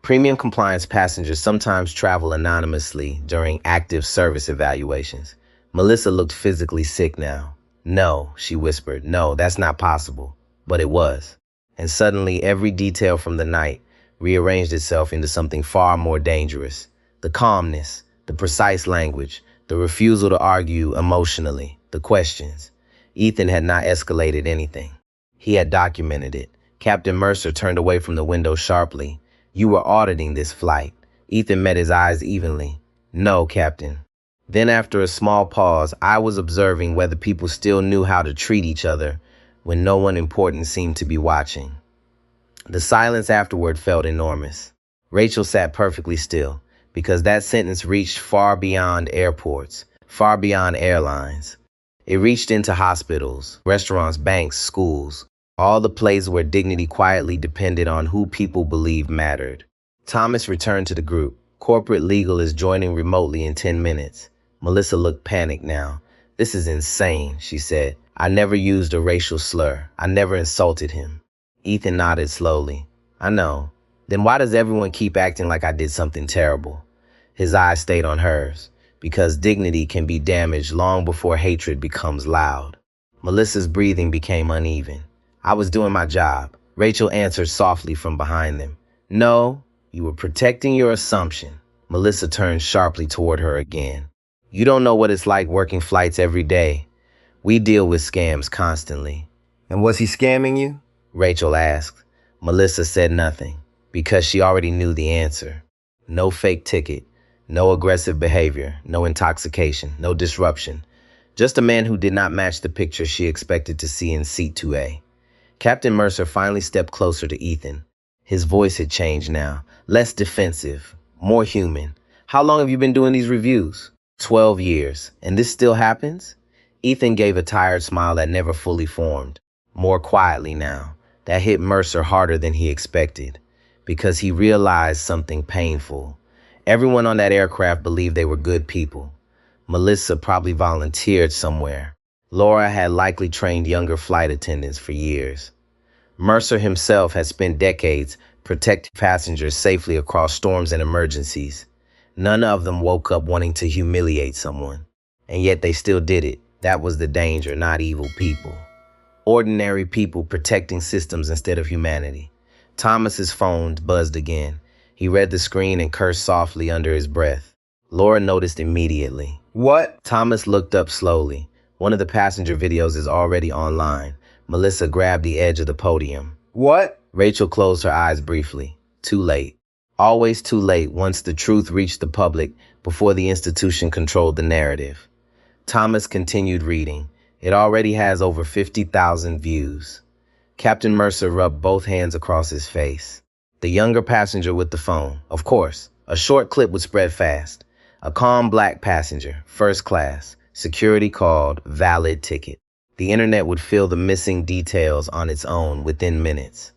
"Premium compliance passengers sometimes travel anonymously during active service evaluations." Melissa looked physically sick now. "No," she whispered. "No, that's not possible." But it was. And suddenly every detail from the night rearranged itself into something far more dangerous. The calmness, the precise language, the refusal to argue emotionally, the questions. Ethan had not escalated anything. He had documented it. Captain Mercer turned away from the window sharply. "You were auditing this flight." Ethan met his eyes evenly. "No, Captain." Then after a small pause, "I was observing whether people still knew how to treat each other when no one important seemed to be watching." The silence afterward felt enormous. Rachel sat perfectly still, because that sentence reached far beyond airports, far beyond airlines. It reached into hospitals, restaurants, banks, schools, all the places where dignity quietly depended on who people believed mattered. Thomas returned to the group. "Corporate legal is joining remotely in 10 minutes. Melissa looked panicked now. "This is insane," she said. "I never used a racial slur. I never insulted him." Ethan nodded slowly. "I know. Then why does everyone keep acting like I did something terrible?" His eyes stayed on hers. "Because dignity can be damaged long before hatred becomes loud." Melissa's breathing became uneven. "I was doing my job," Rachel answered softly from behind them. "No, you were protecting your assumption." Melissa turned sharply toward her again. "You don't know what it's like working flights every day. We deal with scams constantly." And was he scamming you? Rachel asked. Melissa said nothing, because she already knew the answer. No fake ticket, no aggressive behavior, no intoxication, no disruption. Just a man who did not match the picture she expected to see in seat 2A. Captain Mercer finally stepped closer to Ethan. His voice had changed now, less defensive, more human. "How long have you been doing these reviews?" 12 years. "And this still happens?" Ethan gave a tired smile that never fully formed. More quietly now. That hit Mercer harder than he expected, because he realized something painful. Everyone on that aircraft believed they were good people. Melissa probably volunteered somewhere. Laura had likely trained younger flight attendants for years. Mercer himself had spent decades protecting passengers safely across storms and emergencies. None of them woke up wanting to humiliate someone. And yet they still did it. That was the danger, not evil people. Ordinary people protecting systems instead of humanity. Thomas's phone buzzed again. He read the screen and cursed softly under his breath. Laura noticed immediately. What? Thomas looked up slowly. One of the passenger videos is already online. Melissa grabbed the edge of the podium. What? Rachel closed her eyes briefly. Too late. Always too late once the truth reached the public before the institution controlled the narrative. Thomas continued reading. It already has over 50,000 views. Captain Mercer rubbed both hands across his face. The younger passenger with the phone. Of course, a short clip would spread fast. A calm black passenger, first class. Security called, valid ticket. The internet would fill the missing details on its own within minutes.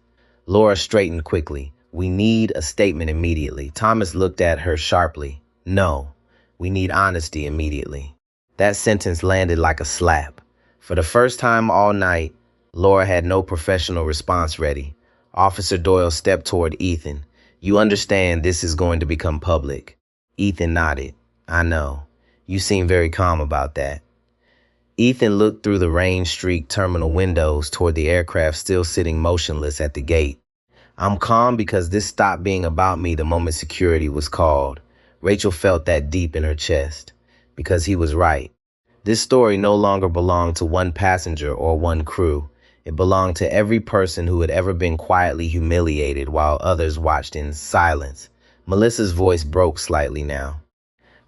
Laura straightened quickly. We need a statement immediately. Thomas looked at her sharply. No, we need honesty immediately. That sentence landed like a slap. For the first time all night, Laura had no professional response ready. Officer Doyle stepped toward Ethan. You understand this is going to become public. Ethan nodded. I know. You seem very calm about that. Ethan looked through the rain-streaked terminal windows toward the aircraft still sitting motionless at the gate. I'm calm because this stopped being about me the moment security was called. Rachel felt that deep in her chest. Because he was right. This story no longer belonged to one passenger or one crew. It belonged to every person who had ever been quietly humiliated while others watched in silence. Melissa's voice broke slightly now.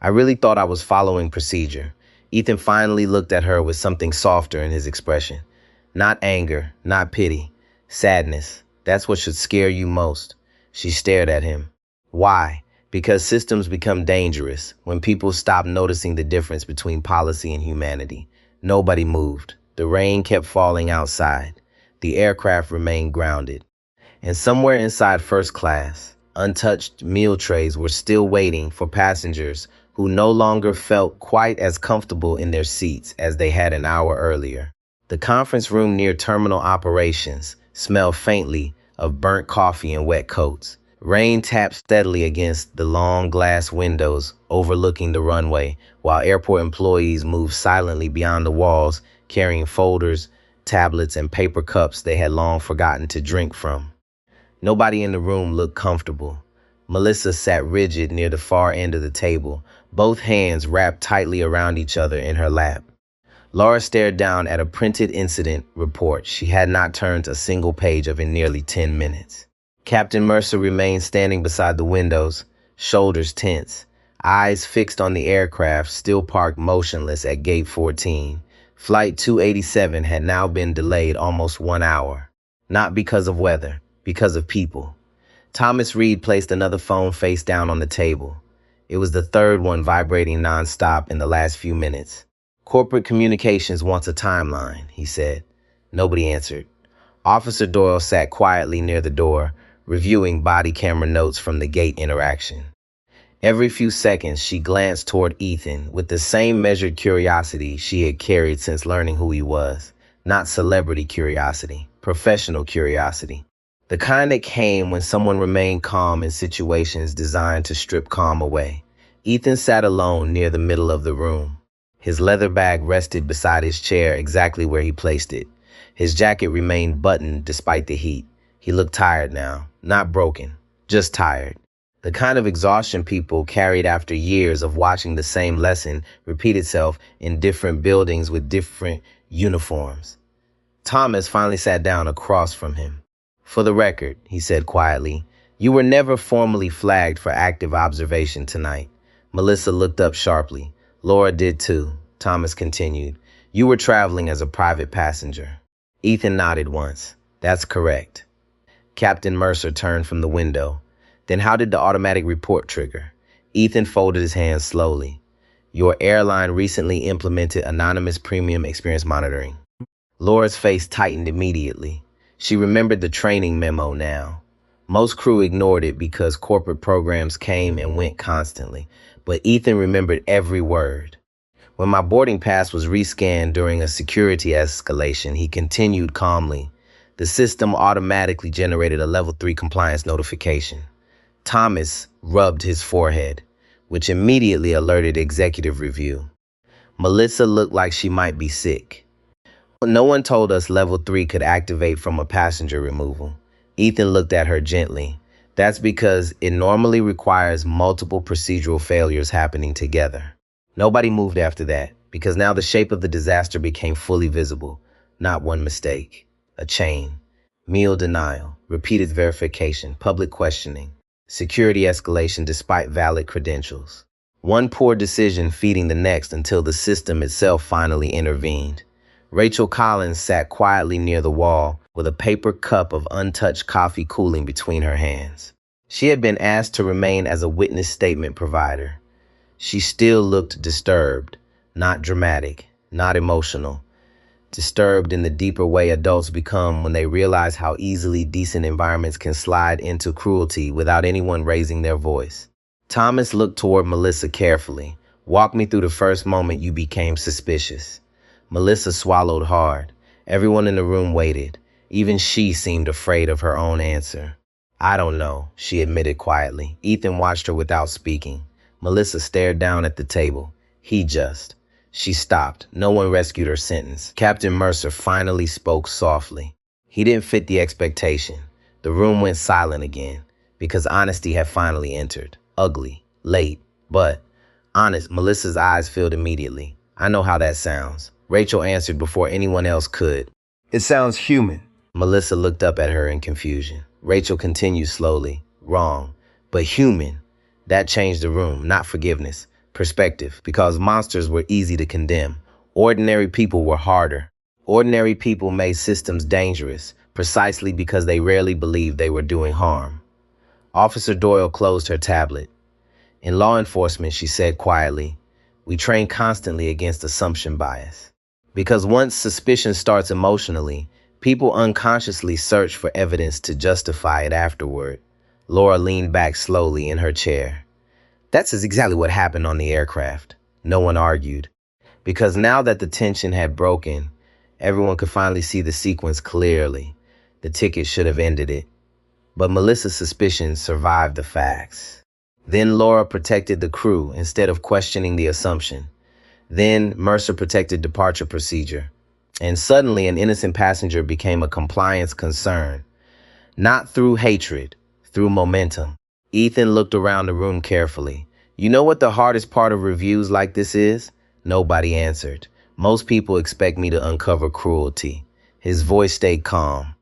I really thought I was following procedure. Ethan finally looked at her with something softer in his expression. Not anger, not pity, sadness. That's what should scare you most. She stared at him. Why? Because systems become dangerous when people stop noticing the difference between policy and humanity. Nobody moved. The rain kept falling outside. The aircraft remained grounded. And somewhere inside first class, untouched meal trays were still waiting for passengers who no longer felt quite as comfortable in their seats as they had an hour earlier. The conference room near terminal operations smelled faintly of burnt coffee and wet coats. Rain tapped steadily against the long glass windows overlooking the runway, while airport employees moved silently beyond the walls, carrying folders, tablets, and paper cups they had long forgotten to drink from. Nobody in the room looked comfortable. Melissa sat rigid near the far end of the table, both hands wrapped tightly around each other in her lap. Laura stared down at a printed incident report she had not turned a single page of in nearly 10 minutes. Captain Mercer remained standing beside the windows, shoulders tense, eyes fixed on the aircraft still parked motionless at Gate 14. Flight 287 had now been delayed almost 1 hour. Not because of weather, because of people. Thomas Reed placed another phone face down on the table. It was the third one vibrating nonstop in the last few minutes. Corporate communications wants a timeline, he said. Nobody answered. Officer Doyle sat quietly near the door, reviewing body camera notes from the gate interaction. Every few seconds, she glanced toward Ethan with the same measured curiosity she had carried since learning who he was. Not celebrity curiosity, professional curiosity. The kind that came when someone remained calm in situations designed to strip calm away. Ethan sat alone near the middle of the room. His leather bag rested beside his chair exactly where he placed it. His jacket remained buttoned despite the heat. He looked tired now, not broken, just tired. The kind of exhaustion people carried after years of watching the same lesson repeat itself in different buildings with different uniforms. Thomas finally sat down across from him. For the record, he said quietly, you were never formally flagged for active observation tonight. Melissa looked up sharply. Laura did too, Thomas continued. You were traveling as a private passenger. Ethan nodded once. That's correct. Captain Mercer turned from the window. Then how did the automatic report trigger? Ethan folded his hands slowly. Your airline recently implemented anonymous premium experience monitoring. Laura's face tightened immediately. She remembered the training memo now. Most crew ignored it because corporate programs came and went constantly, but Ethan remembered every word. When my boarding pass was rescanned during a security escalation, he continued calmly. The system automatically generated a level 3 compliance notification. Thomas rubbed his forehead, which immediately alerted executive review. Melissa looked like she might be sick. No one told us level 3 could activate from a passenger removal. Ethan looked at her gently. That's because it normally requires multiple procedural failures happening together. Nobody moved after that, because now the shape of the disaster became fully visible. Not one mistake. A chain. Meal denial, repeated verification, public questioning, security escalation despite valid credentials. One poor decision feeding the next until the system itself finally intervened. Rachel Collins sat quietly near the wall with a paper cup of untouched coffee cooling between her hands. She had been asked to remain as a witness statement provider. She still looked disturbed, not dramatic, not emotional. Disturbed in the deeper way adults become when they realize how easily decent environments can slide into cruelty without anyone raising their voice. Thomas looked toward Melissa carefully. Walk me through the first moment you became suspicious. Melissa swallowed hard. Everyone in the room waited. Even she seemed afraid of her own answer. I don't know, she admitted quietly. Ethan watched her without speaking. Melissa stared down at the table. She stopped. No one rescued her sentence. Captain Mercer finally spoke softly. He didn't fit the expectation. The room went silent again, because honesty had finally entered. Ugly, late, but honest. Melissa's eyes filled immediately. I know how that sounds. Rachel answered before anyone else could. It sounds human. Melissa looked up at her in confusion. Rachel continued slowly. Wrong, but human. That changed the room, not forgiveness. Perspective, because monsters were easy to condemn. Ordinary people were harder. Ordinary people made systems dangerous, precisely because they rarely believed they were doing harm. Officer Doyle closed her tablet. In law enforcement, she said quietly, we train constantly against assumption bias. Because once suspicion starts emotionally, people unconsciously search for evidence to justify it afterward. Laura leaned back slowly in her chair. That's exactly what happened on the aircraft. No one argued. Because now that the tension had broken, everyone could finally see the sequence clearly. The ticket should have ended it. But Melissa's suspicions survived the facts. Then Laura protected the crew instead of questioning the assumption. Then Mercer protected departure procedure. And suddenly an innocent passenger became a compliance concern. Not through hatred, through momentum. Ethan looked around the room carefully. You know what the hardest part of reviews like this is? Nobody answered. Most people expect me to uncover cruelty. His voice stayed calm.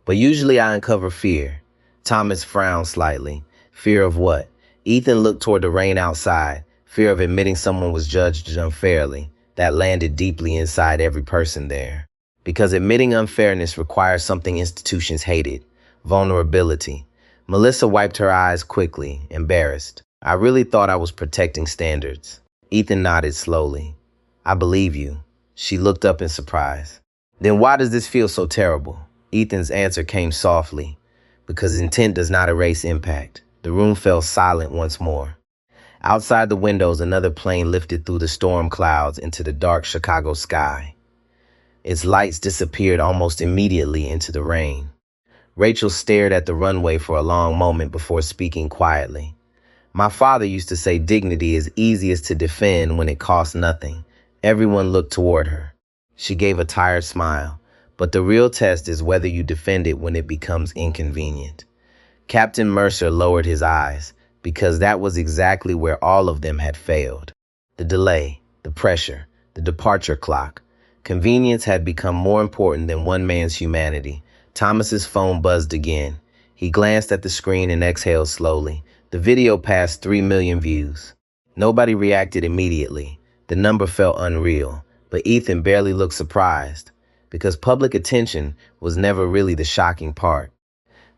But usually I uncover fear. Thomas frowned slightly. Fear of what? Ethan looked toward the rain outside. Fear of admitting someone was judged unfairly. That landed deeply inside every person there. Because admitting unfairness requires something institutions hated. Vulnerability. Melissa wiped her eyes quickly, embarrassed. I really thought I was protecting standards. Ethan nodded slowly. I believe you. She looked up in surprise. Then why does this feel so terrible? Ethan's answer came softly. Because intent does not erase impact. The room fell silent once more. Outside the windows, another plane lifted through the storm clouds into the dark Chicago sky. Its lights disappeared almost immediately into the rain. Rachel stared at the runway for a long moment before speaking quietly. My father used to say dignity is easiest to defend when it costs nothing. Everyone looked toward her. She gave a tired smile. But the real test is whether you defend it when it becomes inconvenient. Captain Mercer lowered his eyes, because that was exactly where all of them had failed. The delay, the pressure, the departure clock. Convenience had become more important than one man's humanity. Thomas's phone buzzed again. He glanced at the screen and exhaled slowly. The video passed 3 million views. Nobody reacted immediately. The number felt unreal, but Ethan barely looked surprised, because public attention was never really the shocking part.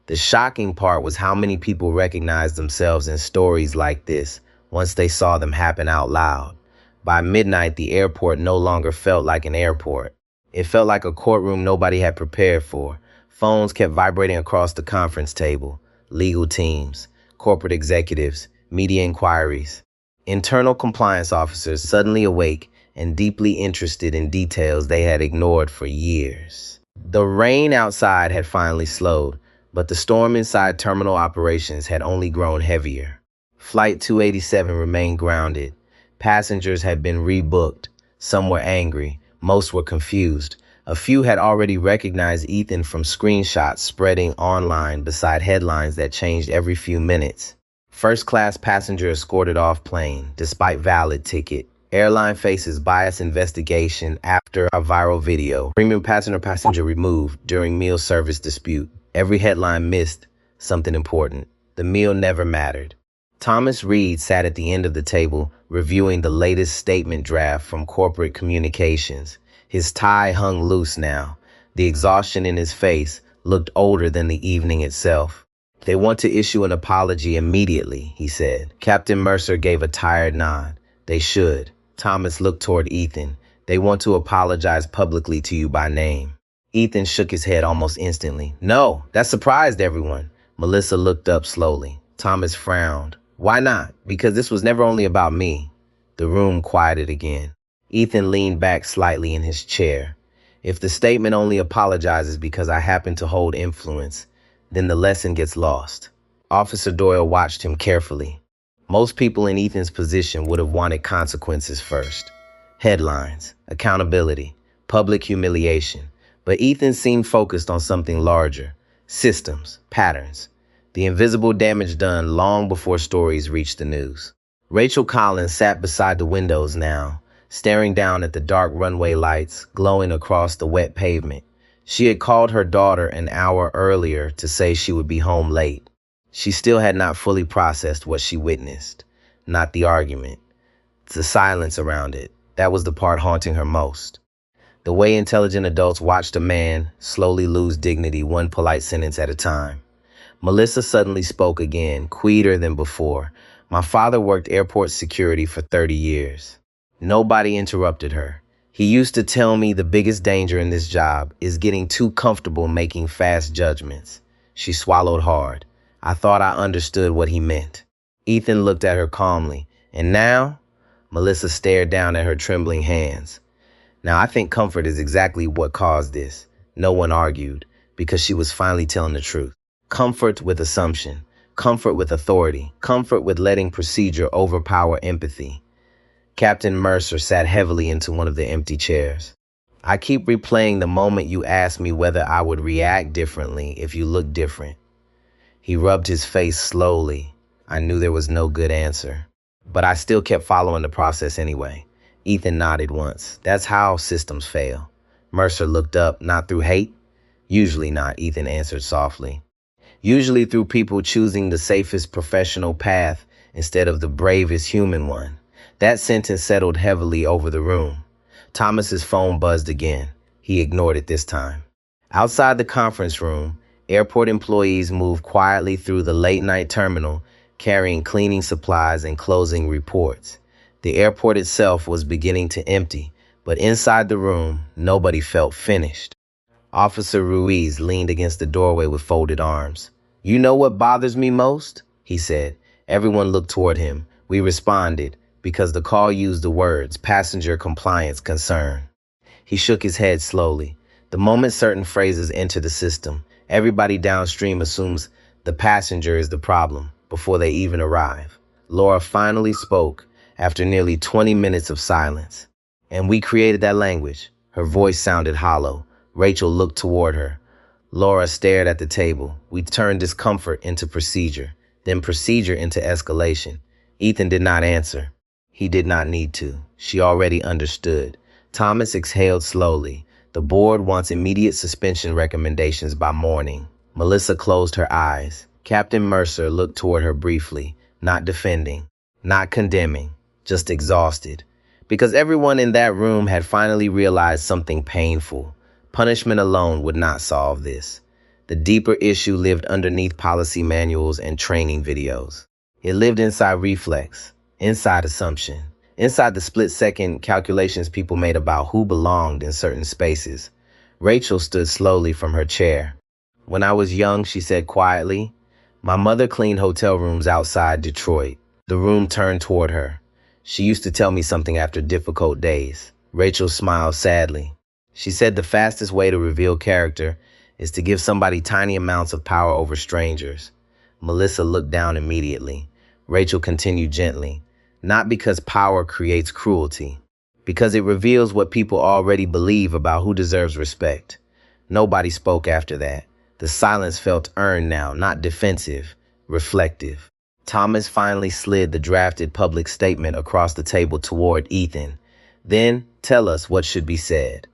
The shocking part was how many people recognized themselves in stories like this once they saw them happen out loud. By midnight, the airport no longer felt like an airport. It felt like a courtroom nobody had prepared for. Phones kept vibrating across the conference table. Legal teams, corporate executives, media inquiries. Internal compliance officers suddenly awake and deeply interested in details they had ignored for years. The rain outside had finally slowed, but the storm inside terminal operations had only grown heavier. Flight 287 remained grounded. Passengers had been rebooked. Some were angry. Most were confused. A few had already recognized Ethan from screenshots spreading online beside headlines that changed every few minutes. First-class passenger escorted off plane, despite valid ticket. Airline faces bias investigation after a viral video. Premium passenger removed during meal service dispute. Every headline missed something important. The meal never mattered. Thomas Reed sat at the end of the table, reviewing the latest statement draft from corporate communications. His tie hung loose now. The exhaustion in his face looked older than the evening itself. They want to issue an apology immediately, he said. Captain Mercer gave a tired nod. They should. Thomas looked toward Ethan. They want to apologize publicly to you by name. Ethan shook his head almost instantly. No, that surprised everyone. Melissa looked up slowly. Thomas frowned. Why not? Because this was never only about me. The room quieted again. Ethan leaned back slightly in his chair. If the statement only apologizes because I happen to hold influence, then the lesson gets lost. Officer Doyle watched him carefully. Most people in Ethan's position would have wanted consequences first. Headlines, accountability, public humiliation. But Ethan seemed focused on something larger. Systems, patterns. The invisible damage done long before stories reached the news. Rachel Collins sat beside the windows now, staring down at the dark runway lights glowing across the wet pavement. She had called her daughter an hour earlier to say she would be home late. She still had not fully processed what she witnessed. Not the argument. The silence around it. That was the part haunting her most. The way intelligent adults watched a man slowly lose dignity one polite sentence at a time. Melissa suddenly spoke again, quieter than before. My father worked airport security for 30 years. Nobody interrupted her. He used to tell me the biggest danger in this job is getting too comfortable making fast judgments. She swallowed hard. I thought I understood what he meant. Ethan looked at her calmly. And now? Melissa stared down at her trembling hands. Now, I think comfort is exactly what caused this. No one argued, because she was finally telling the truth. Comfort with assumption. Comfort with authority. Comfort with letting procedure overpower empathy. Captain Mercer sat heavily into one of the empty chairs. I keep replaying the moment you asked me whether I would react differently if you looked different. He rubbed his face slowly. I knew there was no good answer. But I still kept following the process anyway. Ethan nodded once. That's how systems fail. Mercer looked up, not through hate. Usually not, Ethan answered softly. Usually through people choosing the safest professional path instead of the bravest human one. That sentence settled heavily over the room. Thomas's phone buzzed again. He ignored it this time. Outside the conference room, airport employees moved quietly through the late-night terminal, carrying cleaning supplies and closing reports. The airport itself was beginning to empty, but inside the room, nobody felt finished. Officer Ruiz leaned against the doorway with folded arms. You know what bothers me most? He said. Everyone looked toward him. We responded, because the call used the words, passenger compliance concern. He shook his head slowly. The moment certain phrases enter the system, everybody downstream assumes the passenger is the problem before they even arrive. Laura finally spoke after nearly 20 minutes of silence. And we created that language. Her voice sounded hollow. Rachel looked toward her. Laura stared at the table. We turned discomfort into procedure, then procedure into escalation. Ethan did not answer. He did not need to. She already understood. Thomas exhaled slowly. The board wants immediate suspension recommendations by morning. Melissa closed her eyes. Captain Mercer looked toward her briefly, not defending, not condemning, just exhausted. Because everyone in that room had finally realized something painful. Punishment alone would not solve this. The deeper issue lived underneath policy manuals and training videos. It lived inside reflex, inside assumption, inside the split-second calculations people made about who belonged in certain spaces. Rachel stood slowly from her chair. When I was young, she said quietly, my mother cleaned hotel rooms outside Detroit. The room turned toward her. She used to tell me something after difficult days. Rachel smiled sadly. She said the fastest way to reveal character is to give somebody tiny amounts of power over strangers. Melissa looked down immediately. Rachel continued gently. Not because power creates cruelty, because it reveals what people already believe about who deserves respect. Nobody spoke after that. The silence felt earned now, not defensive, reflective. Thomas finally slid the drafted public statement across the table toward Ethan. Then, tell us what should be said.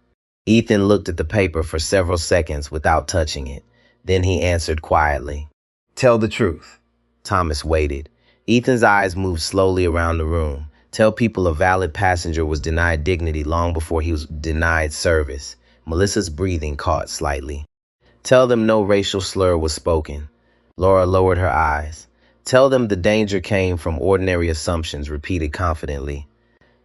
Ethan looked at the paper for several seconds without touching it. Then he answered quietly. Tell the truth. Thomas waited. Ethan's eyes moved slowly around the room. Tell people a valid passenger was denied dignity long before he was denied service. Melissa's breathing caught slightly. Tell them no racial slur was spoken. Laura lowered her eyes. Tell them the danger came from ordinary assumptions, repeated confidently.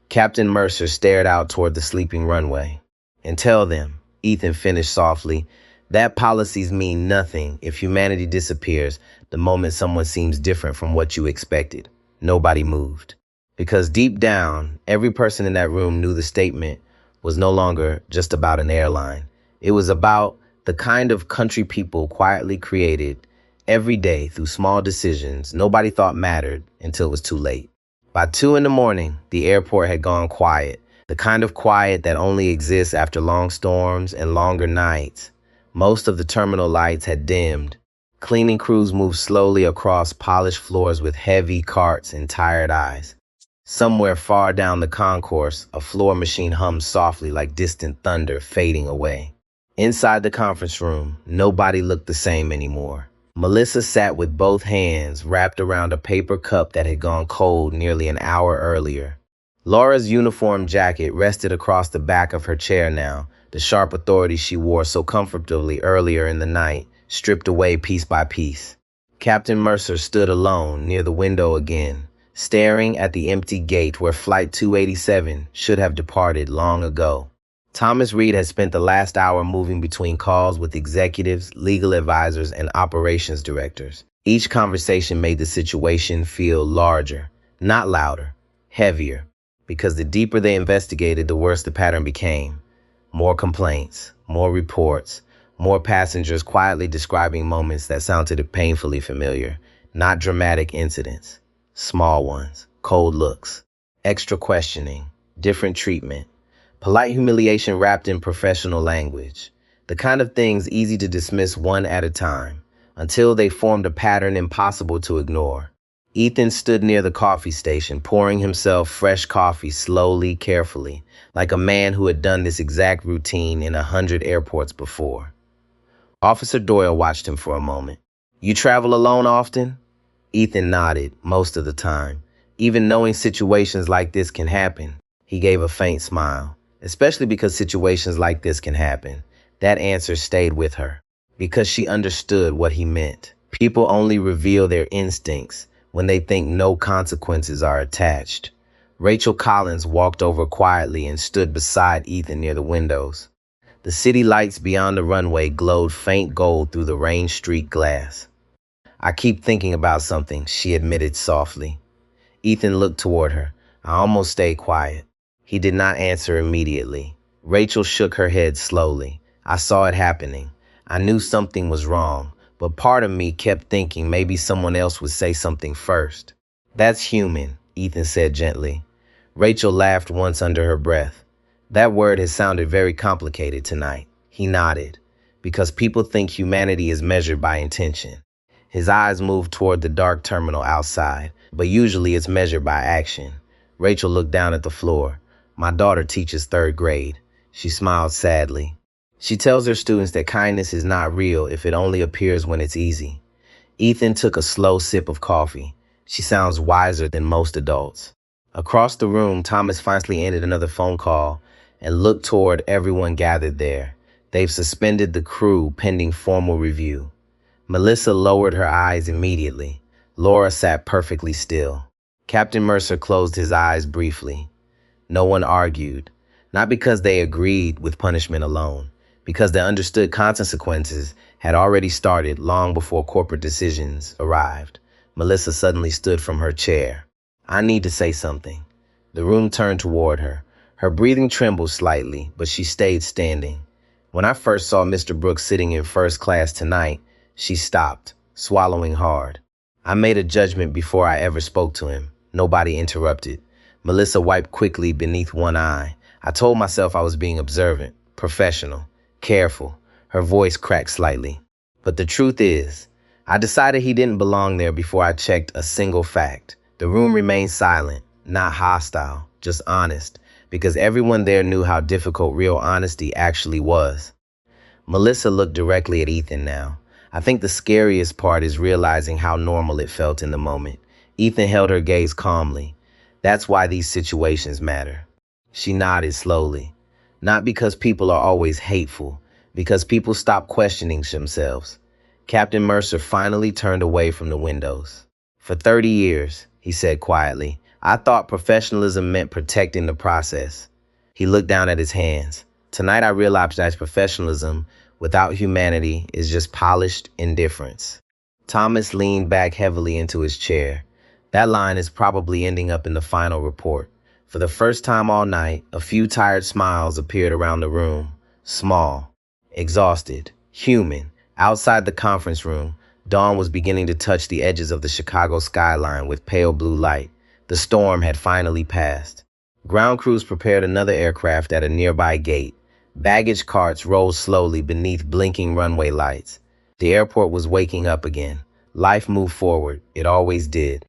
Captain Mercer stared out toward the sleeping runway. And tell them, Ethan finished softly, that policies mean nothing if humanity disappears the moment someone seems different from what you expected. Nobody moved. Because deep down, every person in that room knew the statement was no longer just about an airline. It was about the kind of country people quietly created every day through small decisions nobody thought mattered until it was too late. By 2 a.m, the airport had gone quiet, the kind of quiet that only exists after long storms and longer nights. Most of the terminal lights had dimmed. Cleaning crews moved slowly across polished floors with heavy carts and tired eyes. Somewhere far down the concourse, a floor machine hummed softly like distant thunder fading away. Inside the conference room, nobody looked the same anymore. Melissa sat with both hands wrapped around a paper cup that had gone cold nearly an hour earlier. Laura's uniform jacket rested across the back of her chair now, the sharp authority she wore so comfortably earlier in the night, stripped away piece by piece. Captain Mercer stood alone near the window again, staring at the empty gate where Flight 287 should have departed long ago. Thomas Reed had spent the last hour moving between calls with executives, legal advisors, and operations directors. Each conversation made the situation feel larger, not louder, heavier, because the deeper they investigated, the worse the pattern became. More complaints, more reports, more passengers quietly describing moments that sounded painfully familiar, not dramatic incidents. Small ones, cold looks, extra questioning, different treatment, polite humiliation wrapped in professional language. The kind of things easy to dismiss one at a time, until they formed a pattern impossible to ignore. Ethan stood near the coffee station, pouring himself fresh coffee slowly, carefully, like a man who had done this exact routine in 100 airports before. Officer Doyle watched him for a moment. You travel alone often? Ethan nodded, most of the time. Even knowing situations like this can happen, he gave a faint smile. Especially because situations like this can happen. That answer stayed with her, because she understood what he meant. People only reveal their instincts when they think no consequences are attached. Rachel Collins walked over quietly and stood beside Ethan near the windows. The city lights beyond the runway glowed faint gold through the rain-streaked glass. I keep thinking about something, she admitted softly. Ethan looked toward her. I almost stayed quiet. He did not answer immediately. Rachel shook her head slowly. I saw it happening. I knew something was wrong, but part of me kept thinking maybe someone else would say something first. That's human, Ethan said gently. Rachel laughed once under her breath. That word has sounded very complicated tonight. He nodded. Because people think humanity is measured by intention. His eyes moved toward the dark terminal outside, but usually it's measured by action. Rachel looked down at the floor. My daughter teaches 3rd grade. She smiled sadly. She tells her students that kindness is not real if it only appears when it's easy. Ethan took a slow sip of coffee. She sounds wiser than most adults. Across the room, Thomas finally ended another phone call and looked toward everyone gathered there. They've suspended the crew pending formal review. Melissa lowered her eyes immediately. Laura sat perfectly still. Captain Mercer closed his eyes briefly. No one argued, not because they agreed with punishment alone, because the understood consequences had already started long before corporate decisions arrived. Melissa suddenly stood from her chair. I need to say something. The room turned toward her. Her breathing trembled slightly, but she stayed standing. When I first saw Mr. Brooks sitting in first class tonight, she stopped, swallowing hard. I made a judgment before I ever spoke to him. Nobody interrupted. Melissa wiped quickly beneath one eye. I told myself I was being observant, professional, careful. Her voice cracked slightly. But the truth is, I decided he didn't belong there before I checked a single fact. The room remained silent, not hostile, just honest, because everyone there knew how difficult real honesty actually was. Melissa looked directly at Ethan now. I think the scariest part is realizing how normal it felt in the moment. Ethan held her gaze calmly. That's why these situations matter. She nodded slowly. Not because people are always hateful, because people stop questioning themselves. Captain Mercer finally turned away from the windows. For 30 years, he said quietly, I thought professionalism meant protecting the process. He looked down at his hands. Tonight I realized that professionalism without humanity is just polished indifference. Thomas leaned back heavily into his chair. That line is probably ending up in the final report. For the first time all night, a few tired smiles appeared around the room. Small, exhausted, human. Outside the conference room, dawn was beginning to touch the edges of the Chicago skyline with pale blue light. The storm had finally passed. Ground crews prepared another aircraft at a nearby gate. Baggage carts rolled slowly beneath blinking runway lights. The airport was waking up again. Life moved forward. It always did.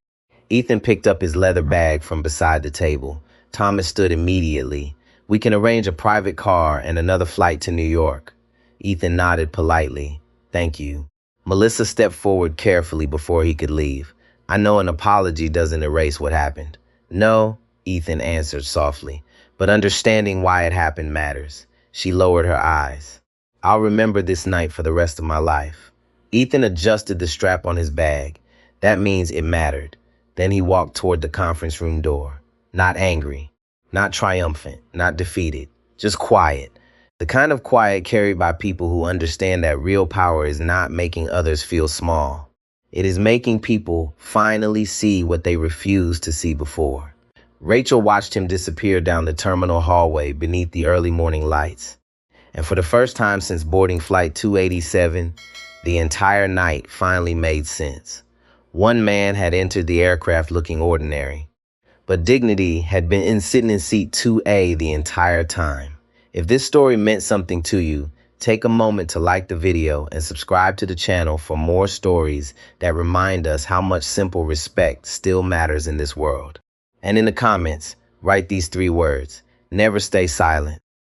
Ethan picked up his leather bag from beside the table. Thomas stood immediately. We can arrange a private car and another flight to New York. Ethan nodded politely. Thank you. Melissa stepped forward carefully before he could leave. I know an apology doesn't erase what happened. No, Ethan answered softly, but understanding why it happened matters. She lowered her eyes. I'll remember this night for the rest of my life. Ethan adjusted the strap on his bag. That means it mattered. Then he walked toward the conference room door. Not angry, not triumphant, not defeated, just quiet. The kind of quiet carried by people who understand that real power is not making others feel small. It is making people finally see what they refused to see before. Rachel watched him disappear down the terminal hallway beneath the early morning lights. And for the first time since boarding Flight 287, the entire night finally made sense. One man had entered the aircraft looking ordinary, but dignity had been sitting in seat 2A the entire time. If this story meant something to you, take a moment to like the video and subscribe to the channel for more stories that remind us how much simple respect still matters in this world. And in the comments, write these 3 words: never stay silent.